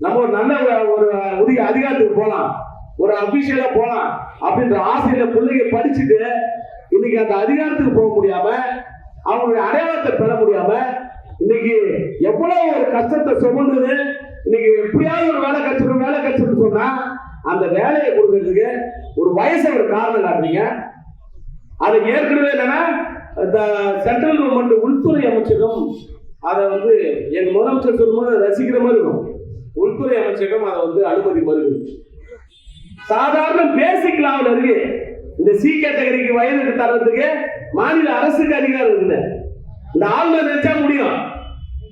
நம்ம ஒரு நல்ல ஒரு உரிய அதிகாரத்துக்கு போலாம், ஒரு அபிஷியலா போலாம் அப்படின்ற ஆசையில பிள்ளைங்க படிச்சுட்டு இன்னைக்கு அந்த அதிகாரத்துக்கு போக முடியாம, அவங்களுடைய அடையாளத்தை பெற முடியாம, இன்னைக்கு எவ்வளவு ஒரு கஷ்டத்தை சுமந்தது. இன்னைக்கு எப்படியாவது ஒரு வேலை கிடைச்சிடும் சொன்னா அந்த வேலையை கொடுக்கறதுக்கு ஒரு வயசை ஒரு காரணம் காட்டுறீங்க. அது ஏற்கனவே என்னன்னா இந்த சென்ட்ரல் கவர்மெண்ட் உள்துறை அமைச்சகம் அதை எங்க முதலமைச்சர் சொல்லும்போது ரசிக்கிற மாதிரி இருக்கும். உள்துறை அமைச்சகம் அதை அனுமதி மறுக்குது. சாதாரண பேசிக் லாவில் இருக்கு. இந்த சி கேட்டகரிக்கு வயதுக்கு தரத்துக்கு மாநில அரசுக்கு அதிகாரம் இருக்குது. இந்த ஆளுநர் நினைச்சா முடியும்.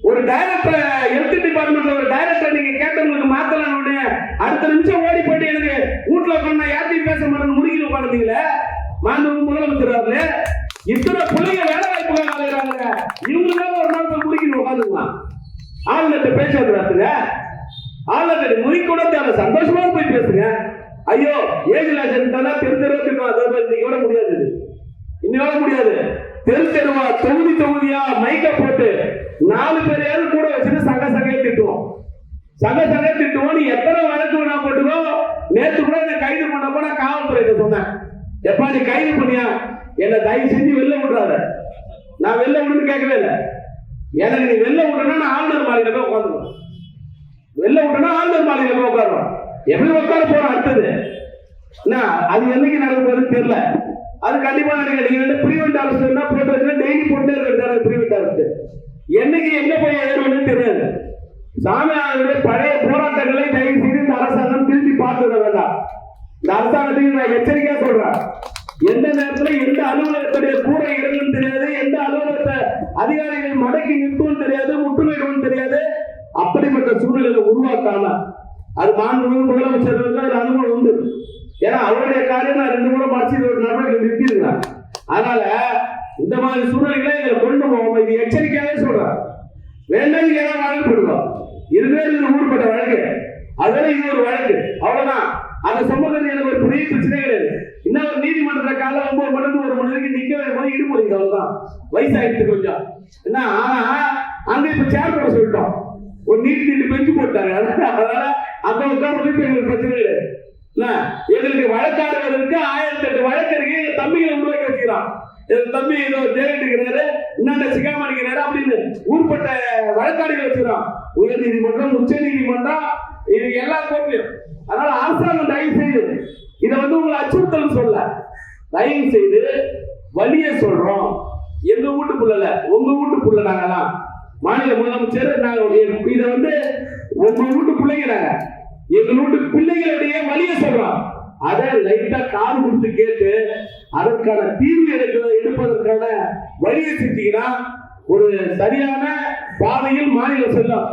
ஒரு டைரக்டர், ஹெல்த் டிபார்ட்மெண்ட்ல ஒரு டைரக்டர் நீங்க கேட்டவங்களுக்கு மாத்தலாம், அடுத்த நிமிஷம் ஓடி போயிட்டு எனக்கு வீட்டுல உட்காந்து யார்த்தையும் பேச மாட்டேன்னு முடிக்கல உட்காந்துங்களே. மாண்பு முதலமைச்சர் இத்தனை பிள்ளைங்க வேலை வாய்ப்புகள் அலைகிறாங்க, இவங்களுக்காக ஒரு நாள் போய் முடிக்கணும் உட்காந்துக்கலாம். ஆளுநர்கிட்ட பேசுறதுங்க, ஆளுநர் முடிக்கூட தேவை, சந்தோஷமா போய் பேசுங்க. ஐயோ ஏஜ் லாசன் இன்னைக்கு விட முடியாது, இன்னையோட முடியாது. தெரு தெருவா தொகுதியா மைக்க போட்டு 4 பேரையாவது கூட வச்சுட்டு சங்க திட்டுவோம். நீ எத்தனை வழக்கு வேணா போட்டுக்கோ. நேற்று கூட என்ன கைது பண்ணப்போ நான் காவல்துறை சொன்னேன், எப்பா நீ கைது பண்ணியா என்ன தயவு செஞ்சு வெளில விடுறாத. நான் வெளில விடுன்னு கேட்கவே இல்லை. எனக்கு நீ வெளில விடுறா நான் ஆளுநர் மாளிகையில போய் உட்காந்துருவேன். வெளில விட்டனா ஆளுநர் மாளிகையில போய் உட்காருவேன். எப்படி உட்கார போறோம் அடுத்தது அது என்னைக்கு நடக்க போகுதுன்னு தெரியல. அது கண்டிப்பா நீங்க பிரிவெண்ட் அரசு போட்டு டெய்லி போட்டே இருக்கிறது. பிரிவெண்ட் அரசு என்னைக்கு எங்க போய் ஏறுவதுன்னு தெரியாது. சாமியாருடைய பழைய போராட்டங்களை தயவு செய்து இந்த அரசாங்கம் திரும்பி பார்த்துட வேண்டாம். இந்த அரசாங்கத்தையும் நான் எச்சரிக்கையா சொல்றேன். எந்த நேரத்தில் எந்த அலுவலகத்துடைய கூரை இடங்கள் தெரியாது, எந்த அலுவலகத்தை அதிகாரிகள் மடக்கி நிற்கும் தெரியாது, முற்றுகையிடும் தெரியாது. அப்படிப்பட்ட சூழ்நிலையை உருவாக்காம அது மாண்புமிகு முதலமைச்சர்களுக்கு அது அனுபவம் உண்டு. ஏன்னா அவருடைய காரியம் நான் 2 முறை மறைச்சு ஒரு நபர்கள் நிறுத்திருக்கிறேன். அதனால இந்த மாதிரி சூழ்நிலைகளை எங்களை கொண்டு போவோம். இது எச்சரிக்கையாவே சொல்றேன். வேண்டாம் ஏதாவது வழக்கு போடுவோம். இது ஊர்பட்ட வழக்கு, அதனால இது ஒரு வழக்கு, அவ்வளவுதான். அதை சொன்னது எனக்கு ஒரு பெரிய பிரச்சனை கிடையாது. இன்னும் ஒரு நீதிமன்றத்தை காலைல 9 மணிக்கு 1 மணி வரைக்கும் நிக்க போது இடுமுடிங்க, அவ்வளவுதான். வயசாயிடுச்சு கொஞ்சம் என்ன. ஆனா அங்க இப்ப சேர் போட சொல்லிட்டோம், ஒரு நீதி பெஞ்சு போட்டாங்க. அதனால அந்த உட்கார்ந்து எங்களுக்கு பிரச்சனை கிடையாது. எங்களுக்கு வழக்காடுவதற்கு 1008 வழக்கறிஞர் தம்பிகளை உருவாக்கி வச்சுக்கிறான். தம்பி ஏதோ ஜெயலலிதாரு இன்னொரு சிகாமணிக்கிறாரு அப்படின்னு ஊர்பட்ட வழக்காடுகள் வச்சுக்கிறான். உயர் நீதிமன்றம், உச்ச நீதிமன்றம், இது எல்லா கோர்ட்லயும். அதனால அரசாங்கம் தயவு செய்து இதை உங்களை அச்சுறுத்தல் சொல்ல, தயவு செய்து வழிய சொல்றோம். எங்க வீட்டுக்குள்ள உங்க வீட்டுக்குள்ள நாங்கலாம் மாநில முதலமைச்சர் நாங்க இதை உங்க வீட்டு பிள்ளைங்க, நாங்க எங்க வீட்டு பிள்ளைகளுடைய வழிய சொல்றோம். அதை லைட்டா காது கொடுத்து கேட்டு அதற்கான தீர்வு எடுப்பதற்கான வழியை செஞ்சீங்கன்னா ஒரு சரியான பாதையில் மாநிலம் செல்லும்.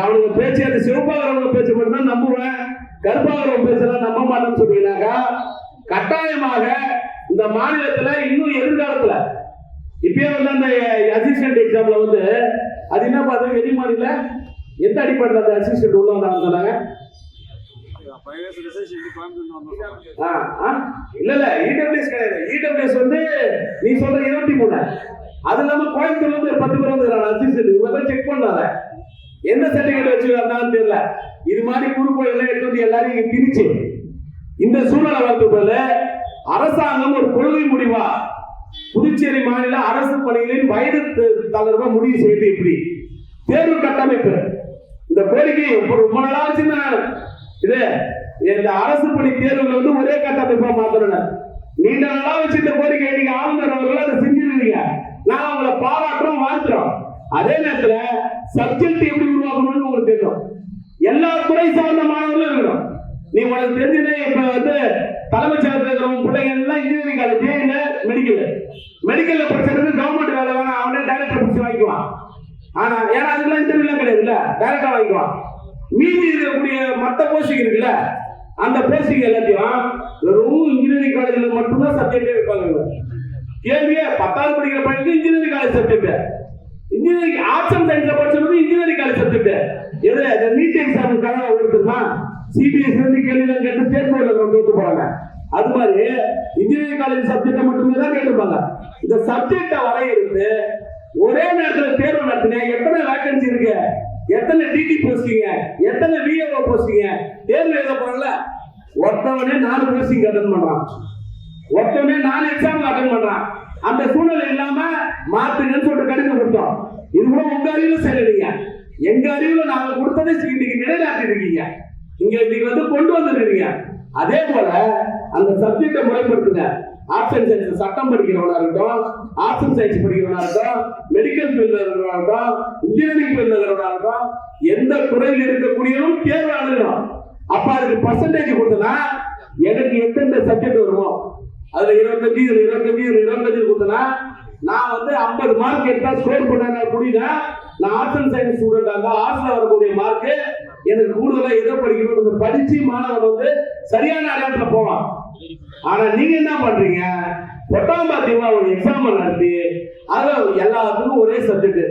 அவனுக்கு பேச்சு அந்த சிவபாகரவங்க பேச்ச மட்டும் தான் நம்புவேன், கருப்பாகரவங்க பேச்செல்லாம் நம்ப மாட்டேன்னு சொன்னீங்கன்னாக்கா கட்டாயமாக இந்த மாநிலத்துல இன்னும் எதிர்காலத்துல இப்பயே அந்த அசிஸ்டன்ட் எக்ஸாம்ல அது என்ன பார்த்தா வெளி மாநில எந்த அடிப்படையில் அந்த அசிஸ்டன்ட் உள்ள வந்தாங்க சொன்னாங்க. இல்ல இல்ல இடபிள்யூஎஸ் கிடையாது. இடபிள்யூஎஸ் நீ சொல்ற 23, அது இல்லாம கோயம்புத்தூர்ல 10 பேர் வந்துருக்காங்க அசிஸ்டன்ட். இவங்க செக் பண்ணாத எந்த சர்டிபிகேட் வச்சிருக்காங்கன்னு தெரியல. இது மாதிரி குறுக்கோள் எல்லாம் எடுத்து எல்லாரும் இங்க பிரிச்சு இந்த சூழ்நிலை வரது போல அரசாங்கம் ஒரு கொள்கை முடிவா புதுச்சேரி மாநில அரசு பணிகளின் வயது தளர்வை முடிவு செய்து இப்படி தேர்வு கட்டமைப்பு இந்த கோரிக்கை ரொம்ப நாளா வச்சிருந்தேன். இது இந்த அரசு பணி தேர்வுல வந்து ஒரே கட்டமைப்பா மாத்தணும் நீண்ட நாளா வச்சிருந்த கோரிக்கை நீங்க ஆளுநர் அவர்கள் அதை செஞ்சிருக்கீங்க. நான் உங்களை பாராட்டுறோம் வாழ்த்துறோம். அதே நேரத்துல சப்ஜெக்ட் எப்படி உருவாக்கணும்னு உங்களுக்கு தெரியும். எல்லா துறை சார்ந்த மாணவர்களும் இருக்கணும். நீ உனக்கு தெரிஞ்சது இப்ப வந்து தலைமைச் செயலர் இருக்கிறவங்க பிள்ளைங்க எல்லாம் இன்ஜினியரிங் காலேஜ் இல்ல மெடிக்கல்ல படிச்சதுக்கு கவர்மெண்ட் வேலை வேணாம் அவனே டைரக்டர் பிடிச்சி வாங்கிக்குவான். ஆனா ஏன்னா அதுக்கெல்லாம் இன்டர்வியூலாம் கிடையாதுல்ல, டைரக்டா வாங்கிக்குவான். மீதி இருக்கக்கூடிய மற்ற போஸ்டிங் இருக்குல்ல அந்த போஸ்டிங் எல்லாத்தையும் வெறும் இன்ஜினியரிங் காலேஜ்ல மட்டும்தான் சப்ஜெக்டே வைப்பாங்க. கேள்வியே 10வது படிக்கிற பையனுக்கு engineering college subject, engineering arts and சயின்ஸ்ல படிச்சவனுக்கு இன்ஜினியரிங் காலேஜ் சப்ஜெக்ட். எது அந்த நீட் எக்ஸாமுக்காக எடுத்துமா சிபிஎஸ்சி வந்து கேள்விலாம் கேட்டு ஸ்டேட் போர்ட்ல தோத்து போறாங்க. அது மாதிரி இன்ஜினியரிங் காலேஜ் சப்ஜெக்டை மட்டுமே தான் கேட்டுப்பாங்க. இந்த சப்ஜெக்டை வரையிறது ஒரே நேரத்தில் தேர்வு நடத்தின எத்தனை வேகன்சி இருக்கு, எத்தனை டிடி போஸ்டிங்க, எத்தனை விஏஓ போஸ்டிங்க தேர்வு எழுத போறாங்கல்ல ஒருத்தவனே 4 போஸ்டிங் அட்டன் பண்றான், ஒருத்தவனே 4 எக்ஸாம் அட்டன் பண்றான். அந்த சூழ்நிலை இல்லாம மாத்துங்கன்னு சொல்லிட்டு கடிதம் கொடுத்தோம். இது கூட உங்க அறிவுல செய்யறீங்க, எங்க அறிவுல நாங்க கொடுத்ததை இன்னைக்கு நிலைநாட்டி இருக்கீங்க, இங்க இன்னைக்கு வந்து கொண்டு வந்துருக்கீங்க. அதே போல அந்த சப்ஜெக்டை முறைப்படுத்துங்க. ஆர்ட்ஸ் அண்ட் சயின்ஸ் சட்டம் படிக்கிறவனா இருக்கட்டும், ஆர்ட்ஸ் அண்ட் சயின்ஸ் படிக்கிறவனா இருக்கட்டும், மெடிக்கல் ஃபீல்ட்ல இருக்கிறவனா இருக்கட்டும், இன்ஜினியரிங் ஃபீல்ட்ல இருக்கிறவனா இருக்கட்டும், எந்த துறையில் இருக்கக்கூடியவரும் தேர்வு அணுகணும். அப்ப அதுக்கு பர்சன்டேஜ் கொடுத்தனா எனக்கு எந்தெந்த சப்ஜெக்ட் வருமோ அதுல 25 இதுல 25 இதுல 25 கொடுத்தனா நான் வந்து 50 மார்க் எடுத்தா ஸ்கோர் பண்ண முடியுதா? நான் ஆர்ட்ஸ் அண்ட் சயின்ஸ் ஸ்டூடெண்ட் இருந்தா ஆர்ட்ஸ்ல வரக்கூடிய மார்க் எனக்கு கூடுதலா எதை படிக்கணும் படிச்சு மாணவன் வந்து சரியான அடையாளத்துல போவான். ஆனா நீங்க என்ன பண்றீங்க, பொட்டாம்பாத்தியமா ஒரு எக்ஸாம் நடத்தி அதுல எல்லாத்துக்கும் ஒரே சப்ஜெக்ட்,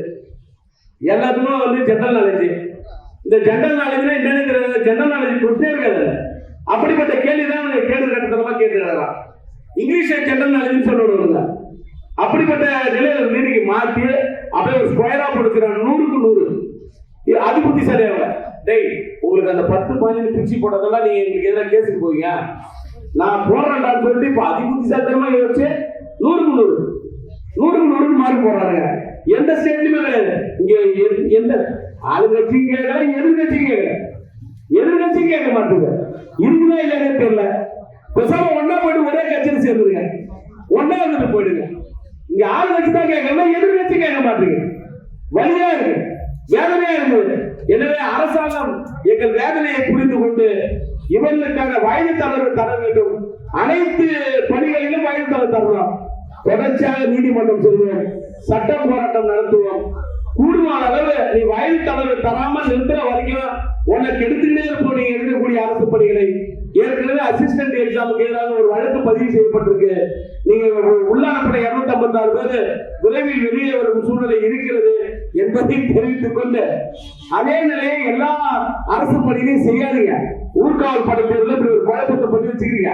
எல்லாத்துக்கும் வந்து ஜெனரல் நாலேஜ். இந்த ஜெனரல் நாலேஜ்னா என்னன்னு ஜெனரல் நாலேஜ் கொடுத்தே இருக்காது. அப்படிப்பட்ட கேள்விதான் கேள்வி கட்டத்தனமா கேட்டுறாங்க. இங்கிலீஷ் ஜெனரல் நாலேஜ் சொல்லுவாங்க. அப்படிப்பட்ட நிலையில நீங்க மாற்றி அப்படியே ஒரு ஸ்கொயரா கொடுக்கிறாங்க 100க்கு 100. அது புத்திசாலியாக டேய் உங்களுக்கு அந்த 10-15 பிரிச்சு போட்டதெல்லாம் நீங்க எங்களுக்கு எதிராக கேஸுக்கு போவீங்க, நான் போடுறேன்டான்னு சொல்லிட்டு இப்ப அதி புத்திசாலித்தனமா யோசிச்சு 100க்கு 100 மார்க் போடுறாங்க. எந்த ஸ்டேட்லயுமே கிடையாது. இங்க எந்த ஆளுங்கட்சியும் கேட்கல, எதிர்கட்சியும் கேட்கல, எதிர்கட்சியும் கேட்க மாட்டேங்க. இருக்குதா இல்லையே தெரியல. பேசாம ஒன்னா போயிட்டு ஒரே கட்சியில் சேர்ந்துருங்க, ஒன்னா வந்துட்டு போயிடுங்க. இங்க ஆளுங்கட்சி தான் கேட்கல, எதிர்கட்சி கேட்க மாட்டீங்க. வழியா இருக்கு, வேதனையா இருக்குது. எனவே அரசாங்கம் எங்கள் வேதனையை புரிந்து கொண்டு இவர்களுக்கான வயது தளர்வு தர வேண்டும். அனைத்து பணிகளிலும் வயது தளர்வு தரலாம். தொடர்ச்சியாக நீதிமன்றம் செல்வோம், சட்ட போராட்டம் நடத்துவோம். கூடுமான அளவு நீ வயது தளர்வு தராமல் நிறுத்துற வரைக்கும் உனக்கு எடுத்துக்கிட்டே இருப்போம். நீங்க எடுக்கக்கூடிய அரசு பணிகளை ஏற்கனவே அசிஸ்டன்ட் எக்ஸாமுக்கு எதிராக ஒரு வழக்கு பதிவு செய்யப்பட்டிருக்கு. நீங்க உள்ளானப்பட 256 பேர் விரைவில் வெளியே வரும் சூழ்நிலை இருக்கிறது என்பதை தெரிவித்துக் கொண்டு அதே நிலையை எல்லா அரசு பணிகளையும் செய்யாதீங்க. ஊர்காவல் படைத்தவர்கள் இப்படி ஒரு குழப்பத்தை பண்ணி வச்சுக்கிறீங்க.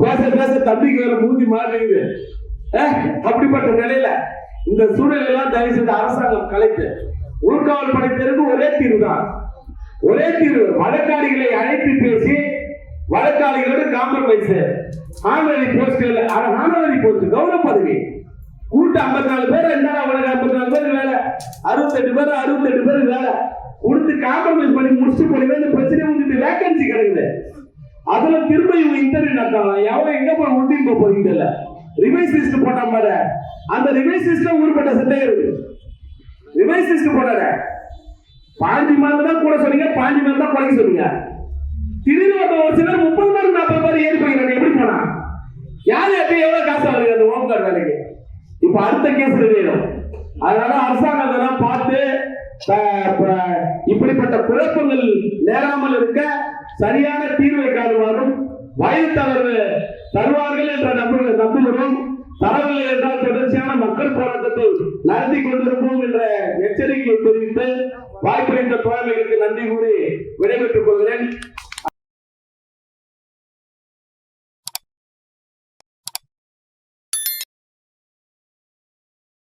பேச பேச தம்பிக்கு வேற மூஞ்சி மாறுது. அப்படிப்பட்ட நிலையில இந்த சூழ்நிலையெல்லாம் தயவு செய்து அரசாங்கம் கலைத்து ஊர்காவல் படைத்தவருக்கு ஒரே தீர்வு தான், ஒரே தீர்வு. வழக்காளிகளை அழைத்து பேசி வழக்காளிகளோடு காம்ப்ரமைஸ். ஆனவரி போஸ்ட் கௌரவ பதவி கூட்ட 54 பேர், 54 பேருக்கு வேலை, 68 பேருக்கு வேலை கொடுத்து காம்ப்ரமைஸ் பண்ணி முடிச்சு போடுவே. இந்த பிரச்சனை உங்களுக்கு வேகன்சி கிடைக்குது. அதுல திரும்ப இவங்க இன்டர்வியூ நடத்தலாம். எவன் எங்க போய் உண்டி போறீங்க இல்ல ரிவைஸ் லிஸ்ட் போட்ட மாதிரி அந்த ரிவைஸ் லிஸ்ட்ல ஊர்பட்ட சட்டை இருக்கு. ரிவைஸ் லிஸ்ட் போடாத 5 மார்க் தான் கூட சொன்னீங்க, 5 மார்க் தான் குறைக்க சொன்னீங்க. திடீர்னு ஒரு சிலர் 30 மார்க் 40 மார்க் ஏறி போயிருக்காங்க. எப்படி போனா யாரு எப்ப எவ்வளவு காசு வருது அந்த ஹோம் கார்டு வேலைக்கு? இப்ப அடுத்த கேஸ் வேணும். அதனால அரசாங்கம் இதெல்லாம் பார்த்து இப்படிப்பட்ட குழப்பங்கள் நேராமல் இருக்க சரியான தீர்வை காணுமாறும் வயது தளர்வு தருவார்கள் என்ற நம்புகிறோம். தரவில்லை என்றால் தொடர்ச்சியான மக்கள் போராட்டத்தை நடத்தி கொண்டிருப்போம் என்ற எச்சரிக்கையை தெரிவித்து வாய்ப்பளித்த தோழர்களுக்கு நன்றி கூறி விடைபெற்றுக் கொள்கிறேன்.